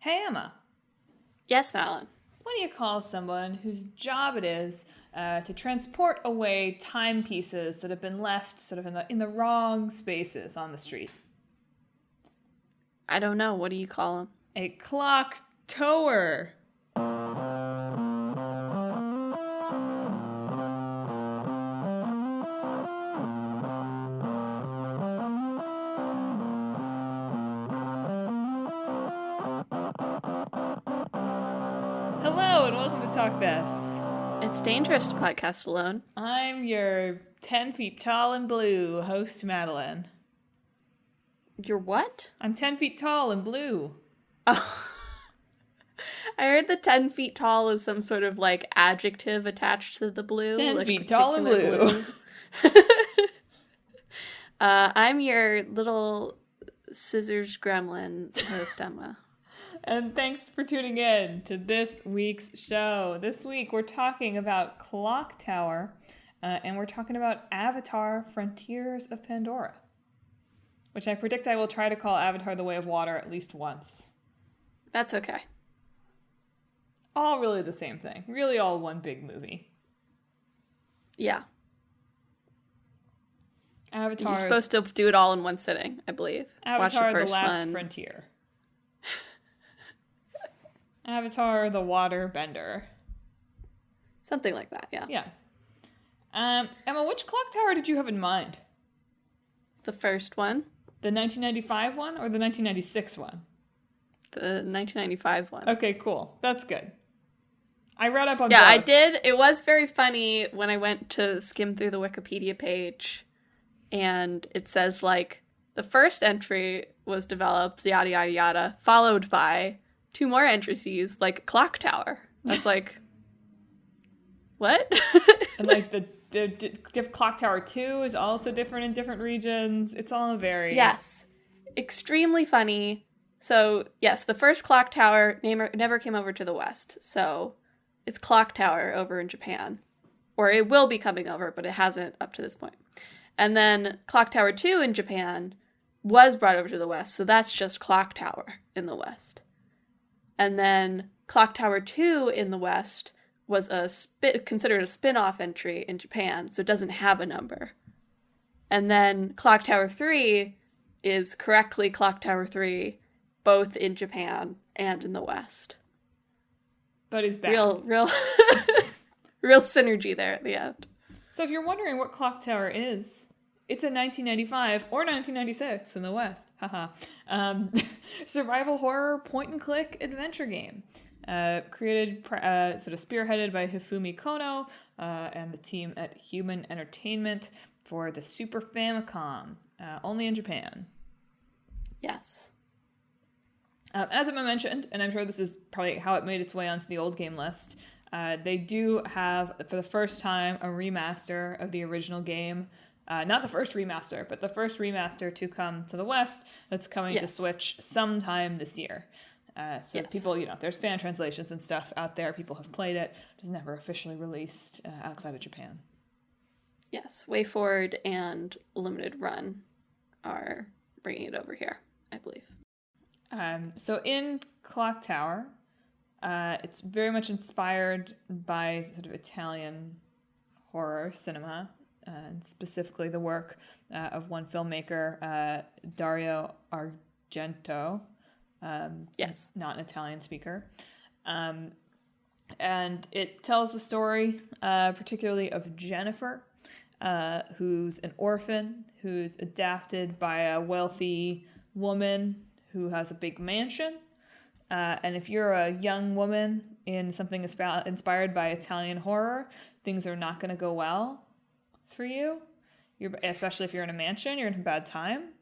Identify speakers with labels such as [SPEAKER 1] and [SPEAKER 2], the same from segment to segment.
[SPEAKER 1] Hey, Emma,
[SPEAKER 2] Yes, Madeline.
[SPEAKER 1] what do you call someone whose job it is to transport away timepieces that have been left sort of in the wrong spaces on the street?
[SPEAKER 2] I don't know. What do you call him?
[SPEAKER 1] A clock tower. Hello and welcome to Talk This.
[SPEAKER 2] It's dangerous to podcast alone.
[SPEAKER 1] I'm your 10 feet tall and blue host, Madelyn.
[SPEAKER 2] You're what?
[SPEAKER 1] I'm 10 feet tall and blue.
[SPEAKER 2] Oh. I heard the 10 feet tall is some sort of like adjective attached to the blue.
[SPEAKER 1] 10
[SPEAKER 2] like
[SPEAKER 1] feet tall and blue.
[SPEAKER 2] I'm your little scissors gremlin host, Emma.
[SPEAKER 1] And thanks for tuning in to this week's show. This week we're talking about Clock Tower, and we're talking about Avatar: Frontiers of Pandora, which I predict I will try to call Avatar: The Way of Water at least once.
[SPEAKER 2] That's okay.
[SPEAKER 1] All really the same thing. Really all one big movie.
[SPEAKER 2] Yeah.
[SPEAKER 1] Avatar.
[SPEAKER 2] You're supposed to do it all in one sitting, I believe.
[SPEAKER 1] Avatar:
[SPEAKER 2] Watch the
[SPEAKER 1] The
[SPEAKER 2] first
[SPEAKER 1] Last
[SPEAKER 2] one.
[SPEAKER 1] Frontier. Avatar: The Water Bender.
[SPEAKER 2] Something like that, yeah.
[SPEAKER 1] Yeah. Emma, which clock tower did you have in mind?
[SPEAKER 2] The first one.
[SPEAKER 1] The 1995 one or the 1996 one?
[SPEAKER 2] The 1995 one.
[SPEAKER 1] Okay, cool. That's good. I read up on
[SPEAKER 2] Yeah,
[SPEAKER 1] both.
[SPEAKER 2] I did. It was very funny when I went to skim through the Wikipedia page, and it says, like, the first entry was developed, yada, yada, yada, followed by 2 more entries, like Clock Tower. I was like, what?
[SPEAKER 1] And like the Clock Tower 2 is also different in different regions. It's all very...
[SPEAKER 2] Yes. Extremely funny. So, yes, the first Clock Tower never came over to the West, so it's Clock Tower over in Japan. Or it will be coming over, but it hasn't up to this point. And then Clock Tower 2 in Japan was brought over to the West, so that's just Clock Tower in the West. And then Clock Tower 2 in the West was considered a spin-off entry in Japan, so it doesn't have a number. And then Clock Tower 3 is correctly Clock Tower 3, both in Japan and in the West.
[SPEAKER 1] But he's back.
[SPEAKER 2] Real real synergy there at the end.
[SPEAKER 1] So if you're wondering what Clock Tower is, it's a 1995 or 1996 in the West. Haha. Survival horror point-and-click adventure game. Created, sort of spearheaded by Hifumi Kono and the team at Human Entertainment for the Super Famicom, only in Japan.
[SPEAKER 2] Yes.
[SPEAKER 1] As Emma mentioned, and I'm sure this is probably how it made its way onto the old game list, they do have, for the first time, a remaster of the original game. Not the first remaster, but the first remaster to come to the West that's coming to Switch sometime this year. People, there's fan translations and stuff out there. People have played it. It was never officially released outside of Japan.
[SPEAKER 2] Yes. WayForward and Limited Run are bringing it over here, I believe.
[SPEAKER 1] So in Clock Tower, it's very much inspired by sort of Italian horror cinema, and specifically the work of one filmmaker, Dario Argento.
[SPEAKER 2] Yes.
[SPEAKER 1] Not an Italian speaker. And it tells the story particularly of Jennifer, who's an orphan, who's adopted by a wealthy woman who has a big mansion. And if you're a young woman in something inspired by Italian horror, things are not going to go well for you. Especially if you're in a mansion, you're in a bad time.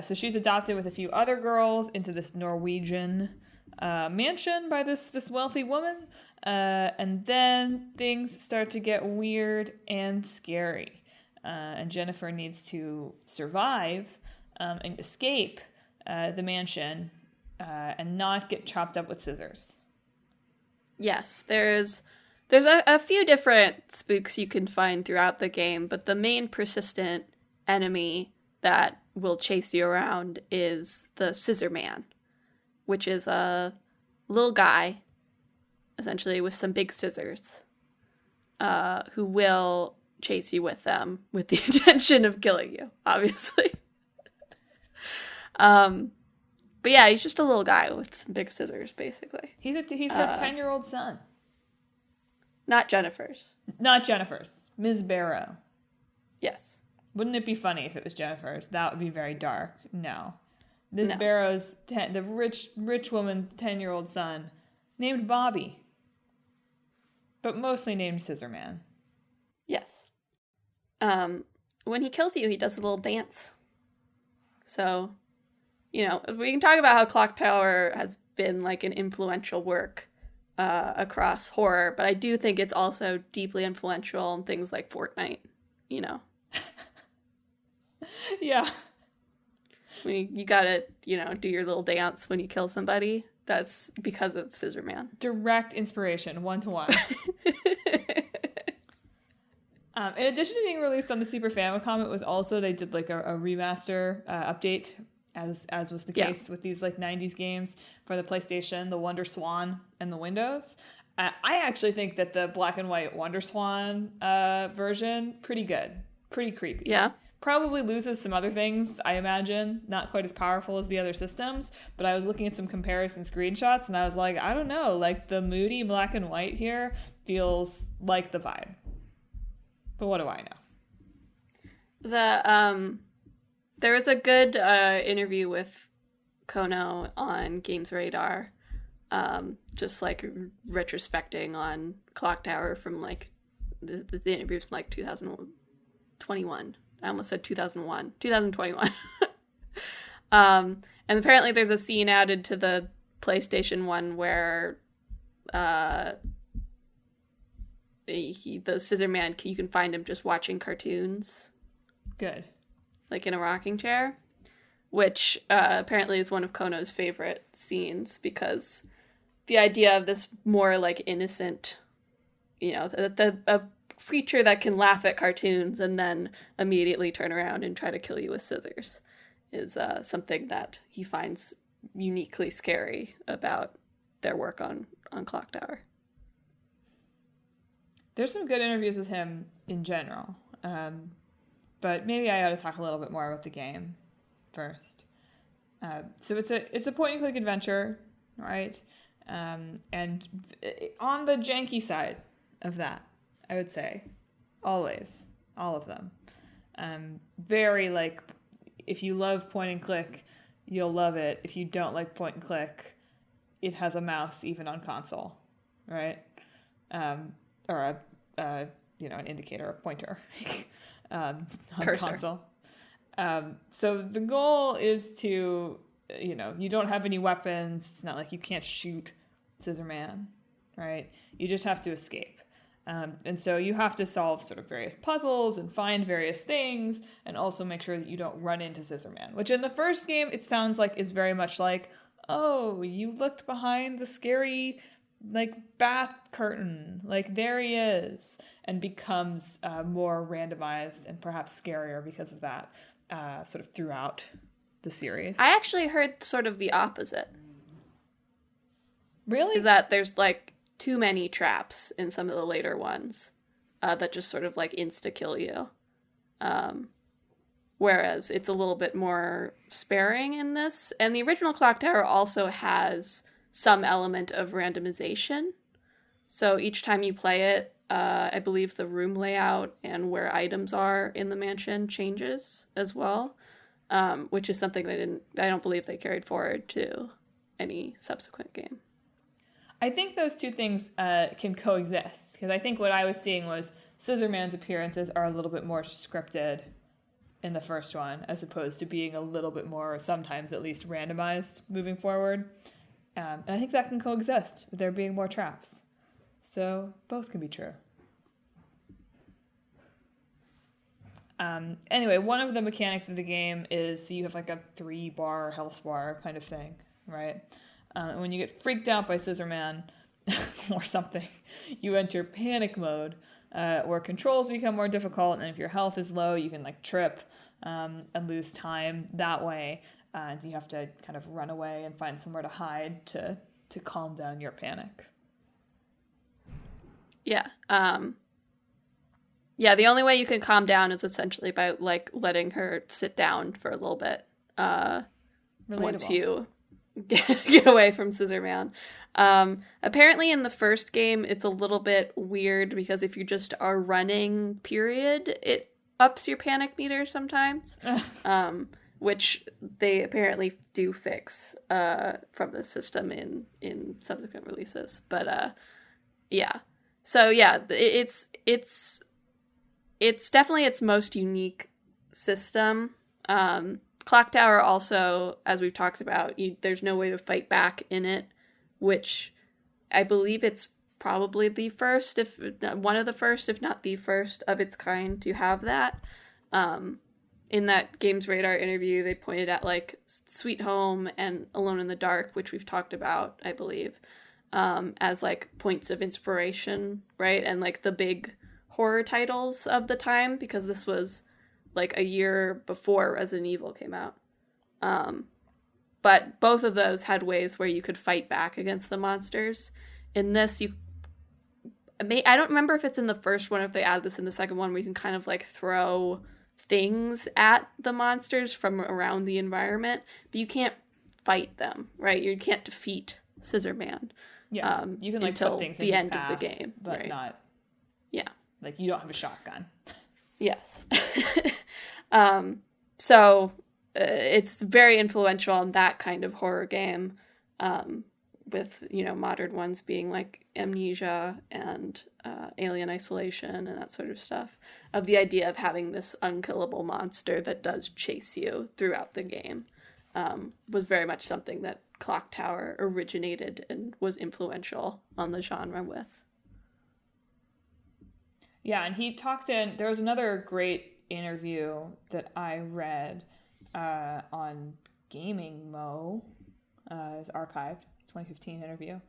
[SPEAKER 1] So she's adopted with a few other girls into this Norwegian mansion by this wealthy woman. And then things start to get weird and scary. And Jennifer needs to survive and escape the mansion and not get chopped up with scissors.
[SPEAKER 2] Yes, there's a few different spooks you can find throughout the game, but the main persistent enemy that will chase you around is the Scissor Man. which is a little guy, essentially, with some big scissors, who will chase you with them with the intention of killing you, obviously. But yeah, he's just a little guy with some big scissors, basically.
[SPEAKER 1] He's her 10-year-old son.
[SPEAKER 2] Not Jennifer's.
[SPEAKER 1] Not Jennifer's. Ms. Barrow.
[SPEAKER 2] Yes.
[SPEAKER 1] Wouldn't it be funny if it was Jennifer's? That would be very dark. No. Ms. Barrow's, the rich woman's 10-year-old son, named Bobby. But mostly named Scissorman.
[SPEAKER 2] Yes. When he kills you, he does a little dance. So, you know, we can talk about how Clock Tower has been like an influential work across horror, but I do think it's also deeply influential in things like Fortnite, you know.
[SPEAKER 1] Yeah.
[SPEAKER 2] When you gotta, you know, do your little dance when you kill somebody. That's because of Scissorman.
[SPEAKER 1] Direct inspiration, 1-to-1. In addition to being released on the Super Famicom, it was also, they did like a remaster update, as was the case with these like 90s games for the PlayStation, the Wonder Swan, and the Windows. I actually think that the black and white Wonder Swan version, pretty good. Pretty creepy.
[SPEAKER 2] Yeah.
[SPEAKER 1] Probably loses some other things, I imagine. Not quite as powerful as the other systems. But I was looking at some comparison screenshots and I was like, I don't know. Like the moody black and white here feels like the vibe. But what do I know?
[SPEAKER 2] There was a good interview with Kono on Games Radar, just like retrospecting on Clock Tower from like the interview from like 2021. I almost said 2021. And apparently there's a scene added to the PlayStation 1 where the Scissor Man, you can find him just watching cartoons.
[SPEAKER 1] Good.
[SPEAKER 2] Like in a rocking chair, which apparently is one of Kono's favorite scenes because the idea of this more like innocent, you know, a creature that can laugh at cartoons and then immediately turn around and try to kill you with scissors is something that he finds uniquely scary about their work on Clock Tower.
[SPEAKER 1] There's some good interviews with him in general, but maybe I ought to talk a little bit more about the game first. So it's a point-and-click adventure, right? And on the janky side of that, I would say, always, all of them. Very like, if you love point and click, you'll love it. If you don't like point and click, it has a mouse even on console, right? Or an indicator, a pointer on
[SPEAKER 2] Cursor.
[SPEAKER 1] console. So the goal is to, you don't have any weapons. It's not like you can't shoot Scissorman, right? You just have to escape. And so you have to solve sort of various puzzles and find various things and also make sure that you don't run into Scissorman, which in the first game, it sounds like is very much like, oh, you looked behind the scary, like, bath curtain. Like, there he is. And becomes more randomized and perhaps scarier because of that sort of throughout the series.
[SPEAKER 2] I actually heard sort of the opposite.
[SPEAKER 1] Really?
[SPEAKER 2] Is that there's, like, too many traps in some of the later ones that just sort of like insta-kill you. Whereas it's a little bit more sparing in this. And the original Clock Tower also has some element of randomization. So each time you play it, I believe the room layout and where items are in the mansion changes as well, which is something I don't believe they carried forward to any subsequent game.
[SPEAKER 1] I think those two things can coexist, because I think what I was seeing was Scissorman's appearances are a little bit more scripted in the first one, as opposed to being a little bit more, sometimes at least, randomized moving forward. And I think that can coexist with there being more traps. So both can be true. Anyway, one of the mechanics of the game is so you have like a 3-bar health bar kind of thing, right? When you get freaked out by Scissorman or something, you enter panic mode, where controls become more difficult, and if your health is low, you can like trip and lose time that way. and you have to kind of run away and find somewhere to hide to calm down your panic.
[SPEAKER 2] Yeah. Yeah, the only way you can calm down is essentially by, like, letting her sit down for a little bit. Once you get away from Scissor Man. Apparently in the first game, it's a little bit weird because if you just are running, period, it ups your panic meter sometimes. Which they apparently do fix from the system in subsequent releases. But yeah. So yeah, it's definitely its most unique system. Clock Tower also, as we've talked about, there's no way to fight back in it, which I believe it's probably the first, if one of the first, if not the first of its kind to have that. In that Games Radar interview, they pointed at like Sweet Home and Alone in the Dark, which we've talked about, I believe, as like points of inspiration, right? And like the big horror titles of the time, because this was like a year before Resident Evil came out. But both of those had ways where you could fight back against the monsters. In this, I don't remember if it's in the first one, if they add this in the second one, where you can kind of like throw things at the monsters from around the environment, but you can't fight them, right? You can't defeat Scissor Man.
[SPEAKER 1] Yeah, you can like
[SPEAKER 2] until
[SPEAKER 1] put things
[SPEAKER 2] the
[SPEAKER 1] in his
[SPEAKER 2] end
[SPEAKER 1] path,
[SPEAKER 2] of the game,
[SPEAKER 1] but
[SPEAKER 2] right?
[SPEAKER 1] not.
[SPEAKER 2] Yeah,
[SPEAKER 1] like you don't have a shotgun.
[SPEAKER 2] Yes. So it's very influential in that kind of horror game, with, you know, modern ones being like Amnesia and Alien Isolation and that sort of stuff, of the idea of having this unkillable monster that does chase you throughout the game, was very much something that Clock Tower originated and was influential on the genre with.
[SPEAKER 1] Yeah, and he talked in, there was another great interview that I read on Gaming Mo, it's archived, 2015 interview,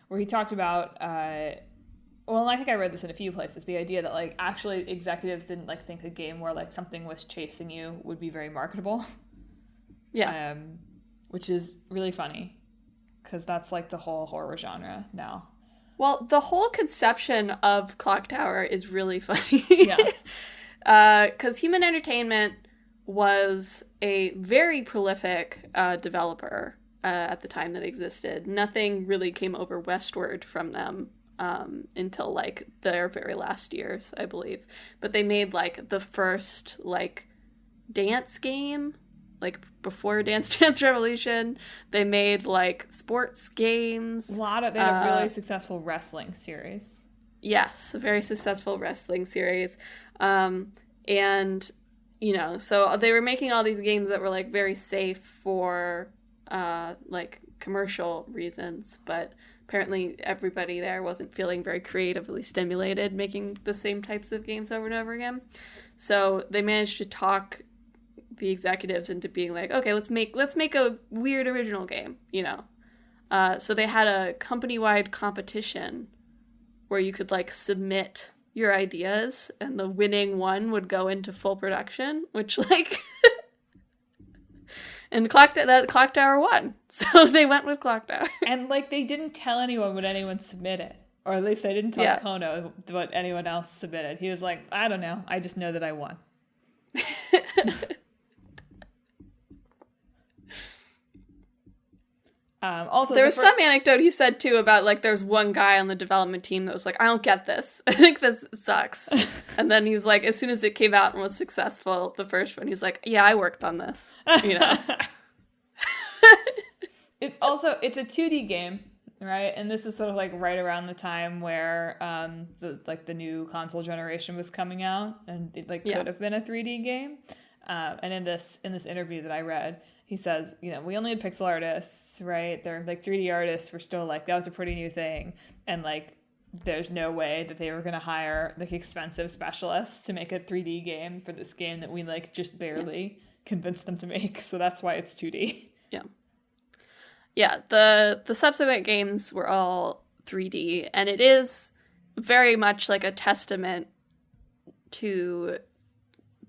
[SPEAKER 1] where he talked about, well, and I think I read this in a few places, the idea that like actually executives didn't like think a game where like something was chasing you would be very marketable.
[SPEAKER 2] Yeah.
[SPEAKER 1] Which is really funny, because that's like the whole horror genre now.
[SPEAKER 2] Well, the whole conception of Clock Tower is really funny.
[SPEAKER 1] Yeah.
[SPEAKER 2] Because Human Entertainment was a very prolific developer at the time that existed. Nothing really came over westward from them until like their very last years, I believe. But they made like the first like dance game, like before Dance Dance Revolution. They made like sports games.
[SPEAKER 1] They had a really successful wrestling series.
[SPEAKER 2] Yes, a very successful wrestling series. And, you know, so they were making all these games that were like very safe for like commercial reasons, but apparently everybody there wasn't feeling very creatively stimulated making the same types of games over and over again. So they managed to talk the executives into being like, okay, let's make a weird original game, you know. So they had a company-wide competition where you could like submit your ideas, and the winning one would go into full production, which like and Clock Tower won. So they went with Clock Tower.
[SPEAKER 1] And like they didn't tell anyone what anyone submitted. Or at least they didn't tell Kono what anyone else submitted. He was like, I don't know. I just know that I won. Also,
[SPEAKER 2] there was some anecdote he said too about like there's one guy on the development team that was like, I don't get this. I think this sucks. And then he was like, as soon as it came out and was successful, the first one, he was like, yeah, I worked on this. You know.
[SPEAKER 1] It's a 2D game, right? And this is sort of like right around the time where the new console generation was coming out, and it like could have been a 3D game. And in this interview that I read, he says, you know, we only had pixel artists, right? They're like 3D artists were still like, that was a pretty new thing. And like, there's no way that they were going to hire like expensive specialists to make a 3D game for this game that we like just barely convinced them to make. So that's why it's 2D.
[SPEAKER 2] Yeah. Yeah. The subsequent games were all 3D, and it is very much like a testament to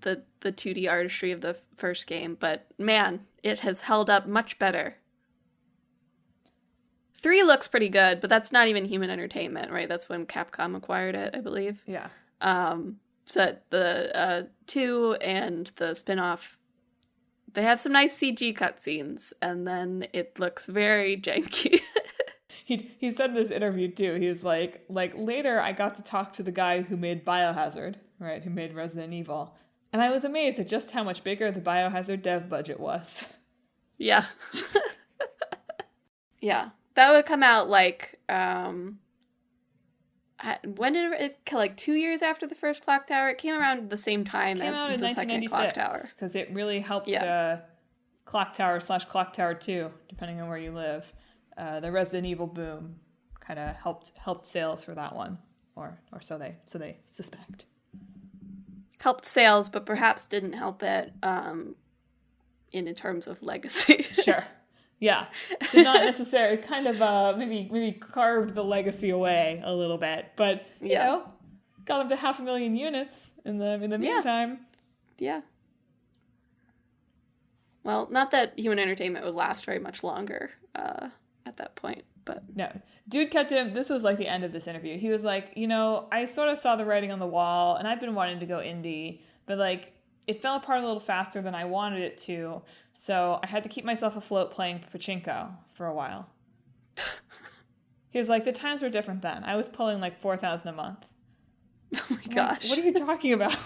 [SPEAKER 2] the 2D artistry of the first game. But man, it has held up much better. 3 looks pretty good, but that's not even Human Entertainment, right? That's when Capcom acquired it, I believe.
[SPEAKER 1] Yeah.
[SPEAKER 2] So the 2 and the spin-off, they have some nice CG cutscenes, and then it looks very janky.
[SPEAKER 1] He said in this interview too, he was like later I got to talk to the guy who made Biohazard, right, who made Resident Evil, and I was amazed at just how much bigger the Biohazard dev budget was.
[SPEAKER 2] Yeah. Yeah. That would come out like, when did it, like 2 years after the first Clock Tower? It came around the same time as the second Clock Tower.
[SPEAKER 1] Because it really helped Clock Tower / Clock Tower 2, depending on where you live. The Resident Evil boom kind of helped sales for that one, or so they suspect.
[SPEAKER 2] Helped sales, but perhaps didn't help it in terms of legacy.
[SPEAKER 1] Sure. Yeah. Did not necessarily kind of maybe carved the legacy away a little bit, but you know, got them to 500,000 units in the meantime.
[SPEAKER 2] Yeah. Well, not that Human Entertainment would last very much longer at that point, but
[SPEAKER 1] no. Dude kept him. This was like the end of this interview. He was like, you know, I sort of saw the writing on the wall, and I've been wanting to go indie, but like it fell apart a little faster than I wanted it to, so I had to keep myself afloat playing pachinko for a while. He was like, the times were different then. I was pulling like 4,000 a month.
[SPEAKER 2] Oh my gosh.
[SPEAKER 1] Like, what are you talking about?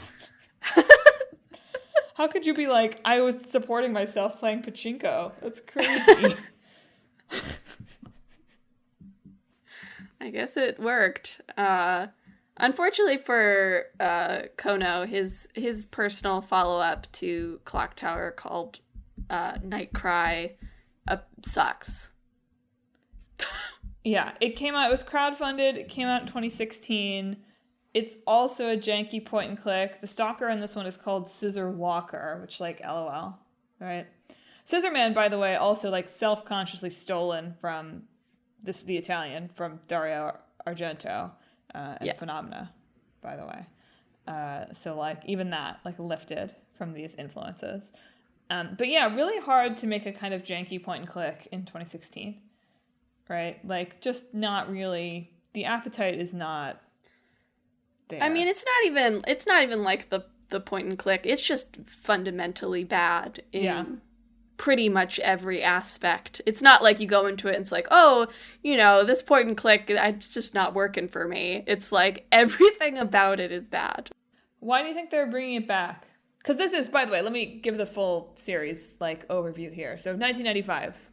[SPEAKER 1] How could you be like, I was supporting myself playing pachinko? That's crazy.
[SPEAKER 2] I guess it worked. Unfortunately for Kono, his personal follow-up to Clock Tower called Night Cry sucks.
[SPEAKER 1] Yeah, it came out, it was crowdfunded, it came out in 2016. It's also a janky point and click. The stalker in this one is called Scissor Walker, which like LOL, right? Scissor Man, by the way, also like self-consciously stolen from the Italian, from Dario Argento and Phenomena, by the way. So like even that like lifted from these influences. But yeah, really hard to make a kind of janky point and click in 2016, right? Like just not really, the appetite is not there.
[SPEAKER 2] I mean, it's not even like the point and click. It's just fundamentally bad in pretty much every aspect. It's not like you go into it and it's like, oh, you know, this point and click, it's just not working for me. It's like everything about it is bad.
[SPEAKER 1] Why do you think they're bringing it back? Because this is, by the way, let me give the full series like overview here. So 1995,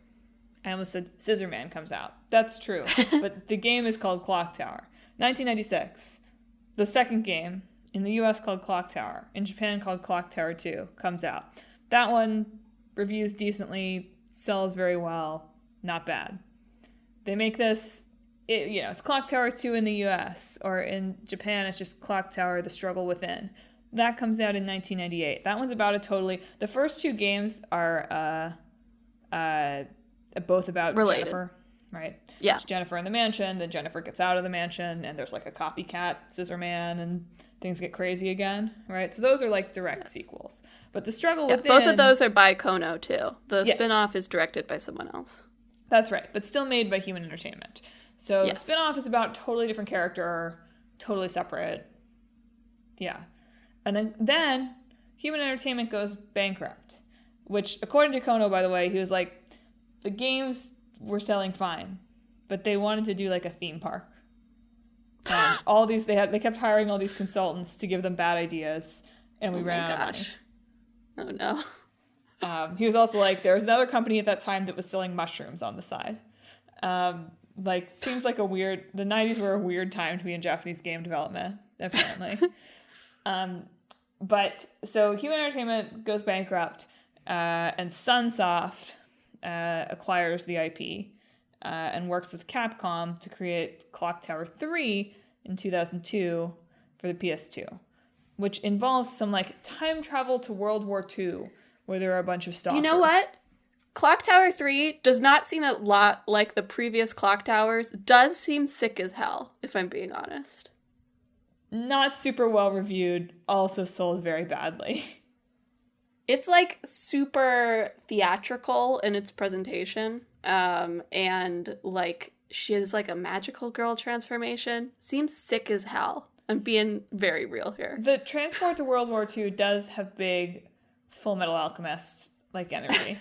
[SPEAKER 1] I almost said Scissor Man comes out. That's true, but the game is called Clock Tower. 1996, the second game in the US called Clock Tower, in Japan called Clock Tower 2 comes out. That one reviews decently, sells very well, not bad. They make this, it's Clock Tower 2 in the US, or in Japan it's just Clock Tower: The Struggle Within. That comes out in 1998. That one's about the first two games are both about
[SPEAKER 2] related.
[SPEAKER 1] Jennifer, right?
[SPEAKER 2] Yeah.
[SPEAKER 1] It's Jennifer in the mansion, then Jennifer gets out of the mansion, and there's like a copycat Scissor Man, and things get crazy again, right? So those are like direct sequels. But The Struggle Within...
[SPEAKER 2] both of those are by Kono, too. The spin-off is directed by someone else.
[SPEAKER 1] That's right, but still made by Human Entertainment. So the spin-off is about a totally different character, totally separate. Yeah. And then Human Entertainment goes bankrupt, which, according to Kono, by the way, he was like, the games were selling fine, but they wanted to do like a theme park. And all these, they kept hiring all these consultants to give them bad ideas, and we ran out of money.
[SPEAKER 2] Oh no.
[SPEAKER 1] He was also like, there was another company at that time that was selling mushrooms on the side. Like, seems like the 90s were a weird time to be in Japanese game development, apparently. But so Human Entertainment goes bankrupt, and Sunsoft acquires the IP and works with Capcom to create Clock Tower 3 in 2002 for the PS2, which involves some like time travel to World War II, where there are a bunch of stalkers.
[SPEAKER 2] You know what? Clock Tower 3 does not seem a lot like the previous Clock Towers. Does seem sick as hell, if I'm being honest.
[SPEAKER 1] Not super well reviewed, also sold very badly.
[SPEAKER 2] It's like super theatrical in its presentation. And like she has like a magical girl transformation. Seems sick as hell. I'm being very real here.
[SPEAKER 1] The transport to World War II does have big Full Metal Alchemist like energy,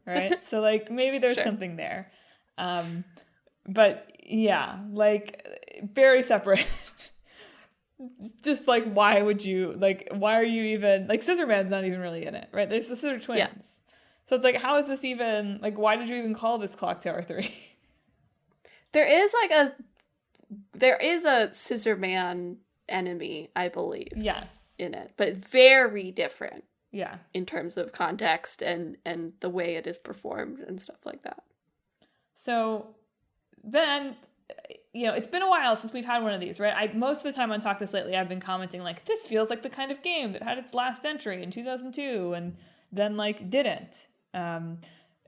[SPEAKER 1] right? So like maybe there's something there, but yeah, like very separate. Just like why would you why are you even like Scissor Man's not even really in it, right? There's the Scissor Twins, yeah. So it's like how is this even like why did you even call this Clock Tower 3? There
[SPEAKER 2] is a Scissor Man enemy, I believe.
[SPEAKER 1] Yes.
[SPEAKER 2] In it, but very different.
[SPEAKER 1] Yeah.
[SPEAKER 2] In terms of context and the way it is performed and stuff like that.
[SPEAKER 1] So then, it's been a while since we've had one of these, right? Most of the time on Talk This Lately, I've been commenting like, this feels like the kind of game that had its last entry in 2002 and then like didn't.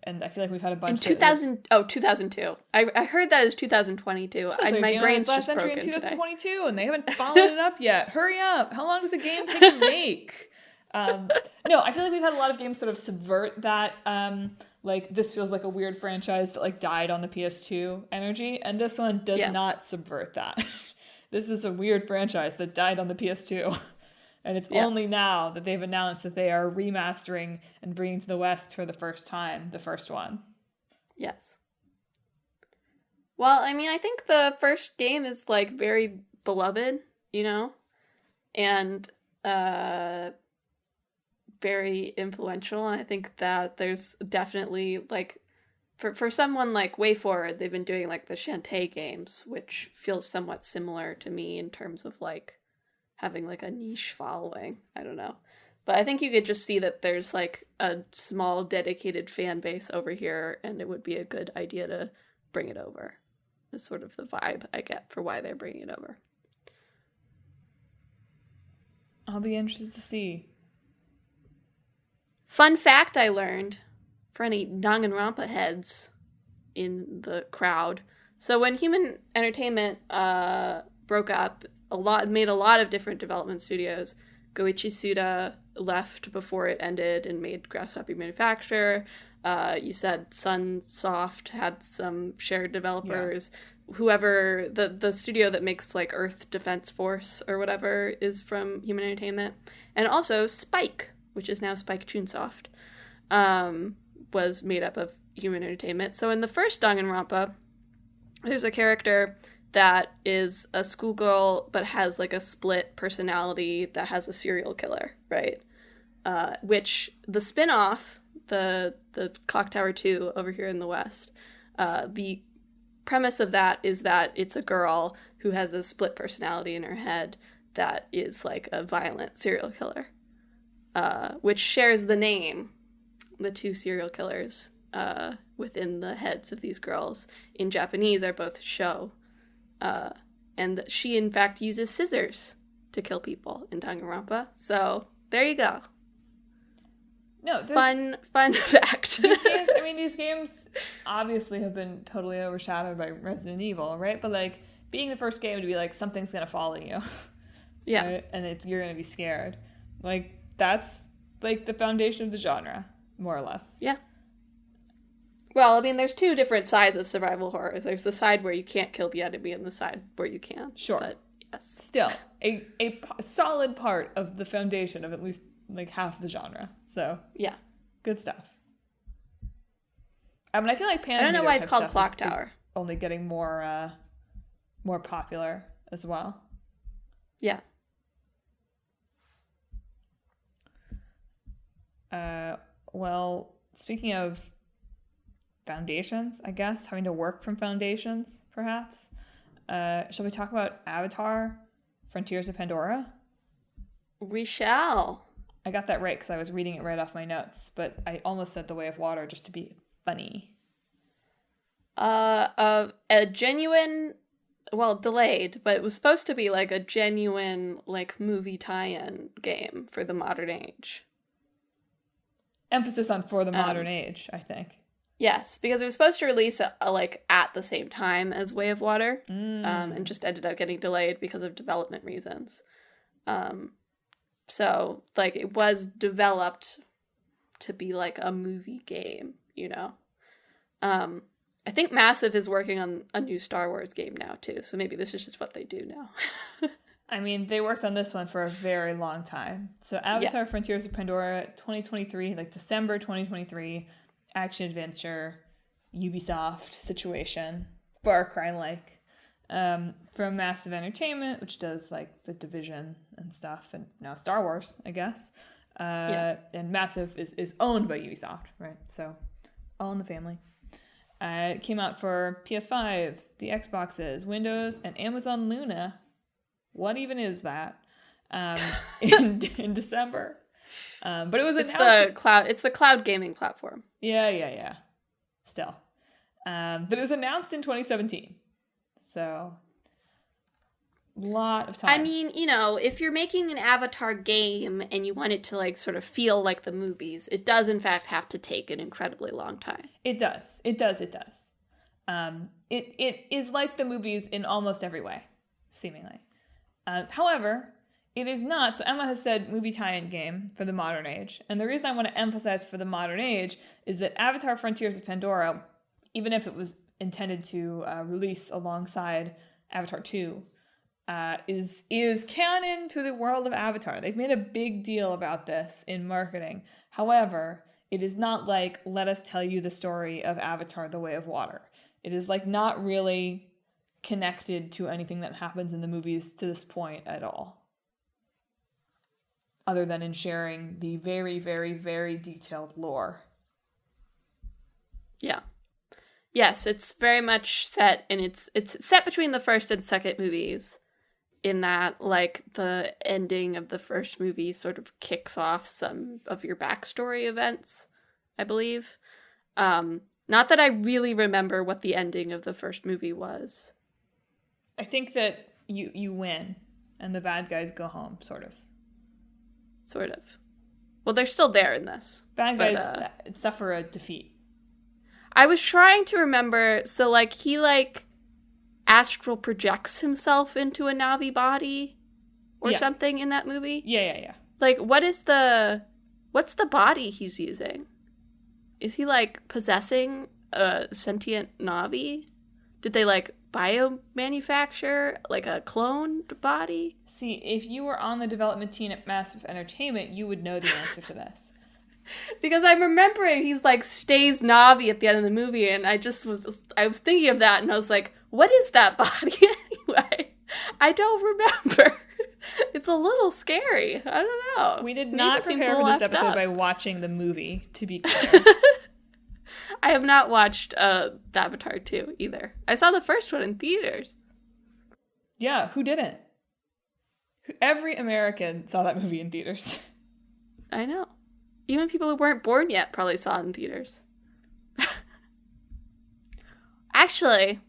[SPEAKER 1] And I feel like we've had a bunch
[SPEAKER 2] in 2002. I heard that as 2022. My brain's just broken
[SPEAKER 1] entry in 2022, today. And they haven't followed it up yet. Hurry up! How long does a game take to make? No, I feel like we've had a lot of games sort of subvert that. Like this feels like a weird franchise that like died on the PS2 energy, and this one does not subvert that. This is a weird franchise that died on the PS2. And it's only now that they've announced that they are remastering and bringing to the West for the first time, the first one.
[SPEAKER 2] Yes. Well, I mean, I think the first game is, like, very beloved, and very influential. And I think that there's definitely, like, for someone like WayForward, they've been doing, like, the Shantae games, which feels somewhat similar to me in terms of, like, having like a niche following. I don't know. But I think you could just see that there's like a small dedicated fan base over here, and it would be a good idea to bring it over. That's sort of the vibe I get for why they're bringing it over.
[SPEAKER 1] I'll be interested to see.
[SPEAKER 2] Fun fact I learned for any Danganronpa heads in the crowd. So when Human Entertainment broke up, made a lot of different development studios. Goichi Suda left before it ended and made Grasshopper Manufacture. You said Sunsoft had some shared developers. Yeah. Whoever, the studio that makes like Earth Defense Force or whatever is from Human Entertainment. And also Spike, which is now Spike Chunsoft, was made up of Human Entertainment. So in the first Danganronpa, there's a character that is a schoolgirl but has like a split personality that has a serial killer, right? Which the spin-off, the Clock Tower 2 over here in the West, the premise of that is that it's a girl who has a split personality in her head that is like a violent serial killer, which shares the name, the two serial killers within the heads of these girls in Japanese are both Sho. And she, in fact, uses scissors to kill people in Danganronpa. So, there you go.
[SPEAKER 1] No,
[SPEAKER 2] fun fact.
[SPEAKER 1] These games obviously have been totally overshadowed by Resident Evil, right? But, like, being the first game to be like, something's gonna follow you.
[SPEAKER 2] Yeah.
[SPEAKER 1] Right? And you're gonna be scared. Like, that's, like, the foundation of the genre, more or less.
[SPEAKER 2] Yeah. Well, I mean, there's two different sides of survival horror. There's the side where you can't kill the enemy and the side where you can.
[SPEAKER 1] Sure.
[SPEAKER 2] But, yes.
[SPEAKER 1] Still, a solid part of the foundation of at least, like, half the genre. So,
[SPEAKER 2] yeah.
[SPEAKER 1] Good stuff. I feel like
[SPEAKER 2] I don't know why it's called Clock Tower.
[SPEAKER 1] Is only getting more popular as well.
[SPEAKER 2] Yeah.
[SPEAKER 1] Well, speaking of foundations, I guess, having to work from foundations, perhaps. Shall we talk about Avatar, Frontiers of Pandora?
[SPEAKER 2] We shall.
[SPEAKER 1] I got that right because I was reading it right off my notes, but I almost said The Way of Water just to be funny.
[SPEAKER 2] A genuine, well, delayed, but it was supposed to be like a genuine, like, movie tie-in game for the modern age.
[SPEAKER 1] Emphasis on for the modern age, I think.
[SPEAKER 2] Yes, because it was supposed to release like at the same time as Way of Water, and just ended up getting delayed because of development reasons. So like it was developed to be like a movie game, you know? I think Massive is working on a new Star Wars game now too, so maybe this is just what they do now.
[SPEAKER 1] I mean, they worked on this one for a very long time. So Avatar Frontiers of Pandora 2023, like December 2023, action adventure, Ubisoft situation, Far Cry-like. From Massive Entertainment, which does like The Division and stuff, and now Star Wars, I guess. And Massive is owned by Ubisoft, right? So all in the family. It came out for PS5, the Xboxes, Windows, and Amazon Luna. What even is that? In December. But it was announced.
[SPEAKER 2] It's the cloud gaming platform.
[SPEAKER 1] Yeah. Still. But it was announced in 2017. So, lot of time.
[SPEAKER 2] I mean, you know, if you're making an Avatar game and you want it to, like, sort of feel like the movies, it does, in fact, have to take an incredibly long time.
[SPEAKER 1] It does. It is like the movies in almost every way, seemingly. However, it is not. So Emma has said movie tie-in game for the modern age. And the reason I want to emphasize for the modern age is that Avatar Frontiers of Pandora, even if it was intended to release alongside Avatar 2, is canon to the world of Avatar. They've made a big deal about this in marketing. However, it is not like, let us tell you the story of Avatar: The Way of Water. It is like not really connected to anything that happens in the movies to this point at all. Other than in sharing the very, very, very detailed lore.
[SPEAKER 2] Yeah. Yes, it's very much set, and it's set between the first and second movies, in that, like, the ending of the first movie sort of kicks off some of your backstory events, I believe. Not that I really remember what the ending of the first movie was.
[SPEAKER 1] I think that you win, and the bad guys go home, sort of.
[SPEAKER 2] Sort of. Well, they're still there in this.
[SPEAKER 1] Bad guys suffer a defeat.
[SPEAKER 2] I was trying to remember, so, like, he, like, astral projects himself into a Na'vi body or something in that movie?
[SPEAKER 1] Yeah.
[SPEAKER 2] Like, what's the body he's using? Is he, like, possessing a sentient Na'vi? Did they, like, biomanufacture, like, a cloned body?
[SPEAKER 1] See, if you were on the development team at Massive Entertainment, you would know the answer to this.
[SPEAKER 2] Because I'm remembering he's like stays Na'vi at the end of the movie, and I was thinking of that, and I was like, what is that body anyway? I don't remember. It's a little scary. I don't know.
[SPEAKER 1] We did not prepare for this episode by watching the movie, to be clear.
[SPEAKER 2] I have not watched Avatar 2 either. I saw the first one in theaters.
[SPEAKER 1] Yeah, who didn't? Every American saw that movie in theaters.
[SPEAKER 2] I know. Even people who weren't born yet probably saw it in theaters. Actually,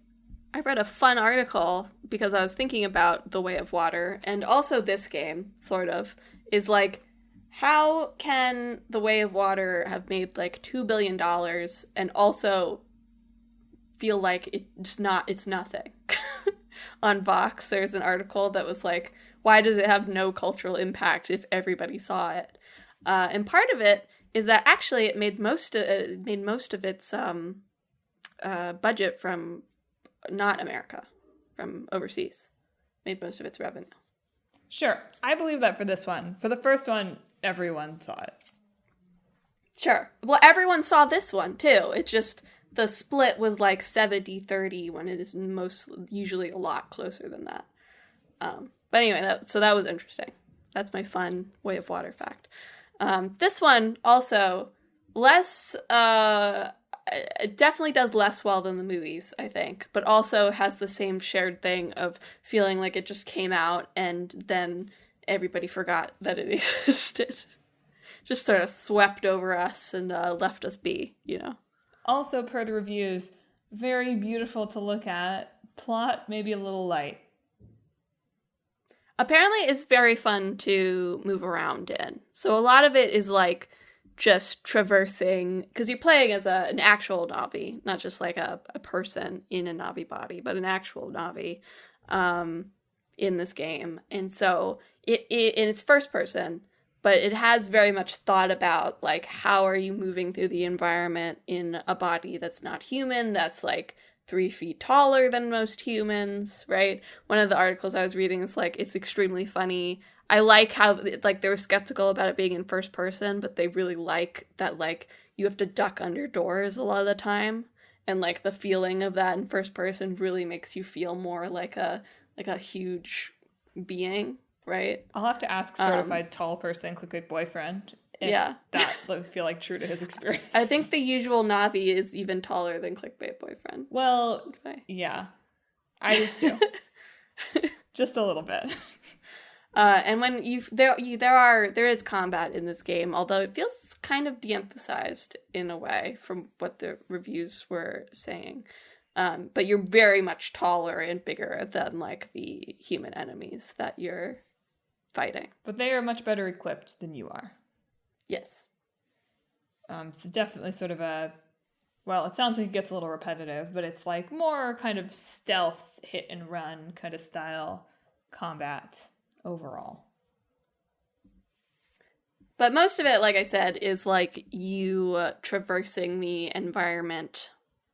[SPEAKER 2] I read a fun article because I was thinking about The Way of Water, and also this game, sort of, is like, how can The Way of Water have made like $2 billion and also feel like it's nothing? On Vox, there's an article that was like, why does it have no cultural impact if everybody saw it? And part of it is that actually it made most of its budget from not America, from overseas. Made most of its revenue.
[SPEAKER 1] Sure, I believe that for this one. For the first one, everyone saw it.
[SPEAKER 2] Sure. Well, everyone saw this one too. It's just the split was like 70-30 when it is usually a lot closer than that. But anyway, so that was interesting. That's my fun Way of Water fact. This one also it definitely does less well than the movies, I think, but also has the same shared thing of feeling like it just came out and then everybody forgot that it existed. Just sort of swept over us and left us be, you know.
[SPEAKER 1] Also, per the reviews, very beautiful to look at. Plot maybe a little light.
[SPEAKER 2] Apparently it's very fun to move around in. So a lot of it is like just traversing, because you're playing as an actual Na'vi, not just like a person in a Na'vi body, but an actual Na'vi in this game. And so it's first person, but it has very much thought about, like, how are you moving through the environment in a body that's not human, that's, like, 3 feet taller than most humans, right? One of the articles I was reading is, like, it's extremely funny. I like how, like, they were skeptical about it being in first person, but they really like that, like, you have to duck under doors a lot of the time. And, like, the feeling of that in first person really makes you feel more like a huge being, right?
[SPEAKER 1] I'll have to ask certified tall person, clickbait boyfriend, if that would feel like true to his experience.
[SPEAKER 2] I think the usual Navi is even taller than clickbait boyfriend.
[SPEAKER 1] Well, yeah, I do too. Just a little bit.
[SPEAKER 2] And when there is combat in this game, although it feels kind of de-emphasized in a way from what the reviews were saying. But you're very much taller and bigger than, like, the human enemies that you're fighting.
[SPEAKER 1] But they are much better equipped than you are.
[SPEAKER 2] Yes.
[SPEAKER 1] So definitely sort of well, it sounds like it gets a little repetitive, but it's like more kind of stealth, hit and run kind of style combat overall.
[SPEAKER 2] But most of it, like I said, is like you traversing the environment.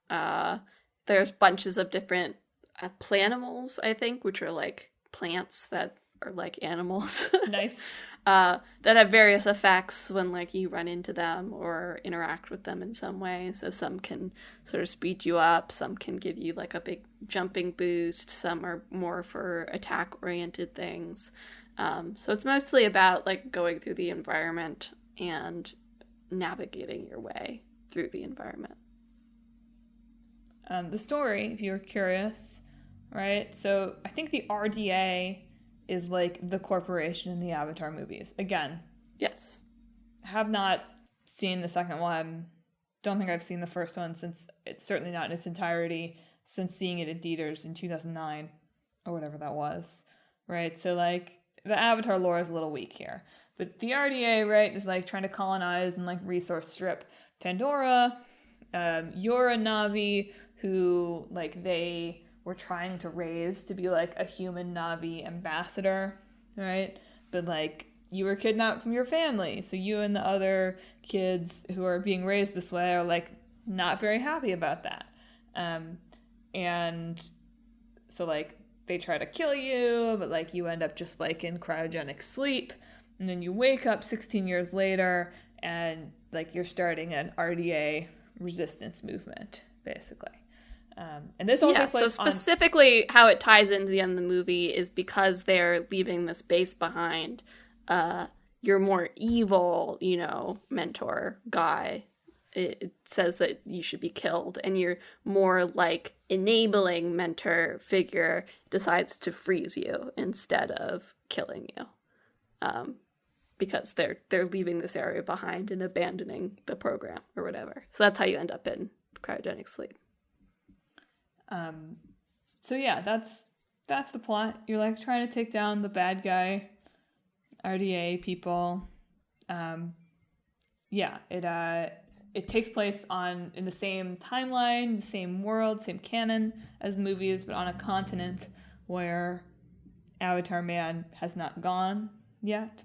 [SPEAKER 2] There's bunches of different planimals, I think, which are like plants that are like animals.
[SPEAKER 1] Nice.
[SPEAKER 2] That have various effects when, like, you run into them or interact with them in some way. So some can sort of speed you up, some can give you like a big jumping boost, some are more for attack-oriented things. So it's mostly about, like, going through the environment and navigating your way through the environment.
[SPEAKER 1] The story, if you're curious, right? So I think the RDA is like the corporation in the Avatar movies. Again,
[SPEAKER 2] yes.
[SPEAKER 1] Have not seen the second one. Don't think I've seen the first one since it's certainly not in its entirety since seeing it in theaters in 2009 or whatever that was, right? So, like, the Avatar lore is a little weak here. But the RDA, right, is like trying to colonize and like resource strip Pandora. You're a Na'vi who, like, they were trying to raise to be like a human Na'vi ambassador, right? But, like, you were kidnapped from your family, so you and the other kids who are being raised this way are, like, not very happy about that. And so, like, they try to kill you, but, like, you end up just, like, in cryogenic sleep, and then you wake up 16 years later and, like, you're starting an RDA resistance movement, basically. And this also plays
[SPEAKER 2] so specifically how it ties into the end of the movie is because they're leaving this base behind. Your more evil, mentor guy, it says that you should be killed, and your more, like, enabling mentor figure decides to freeze you instead of killing you, because they're leaving this area behind and abandoning the program or whatever. So that's how you end up in cryogenic sleep.
[SPEAKER 1] So yeah, that's the plot. You're, like, trying to take down the bad guy RDA people. It takes place in the same timeline, the same world, same canon as the movies, but on a continent where Avatar Man has not gone yet.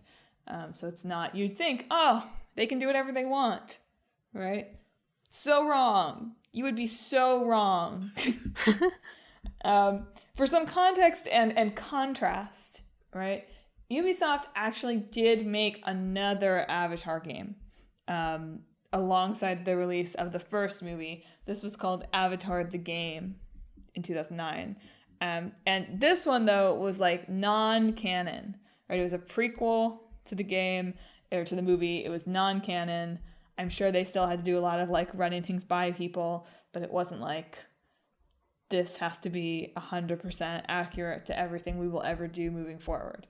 [SPEAKER 1] So it's not, you'd think, oh, they can do whatever they want, right? So wrong. You would be so wrong. For some context and contrast, right? Ubisoft actually did make another Avatar game alongside the release of the first movie. This was called Avatar the Game in 2009. And this one, though, was, like, non-canon, right? It was a prequel to the game, or to the movie. It was non-canon. I'm sure they still had to do a lot of, like, running things by people, but it wasn't like, this has to be 100% accurate to everything we will ever do moving forward.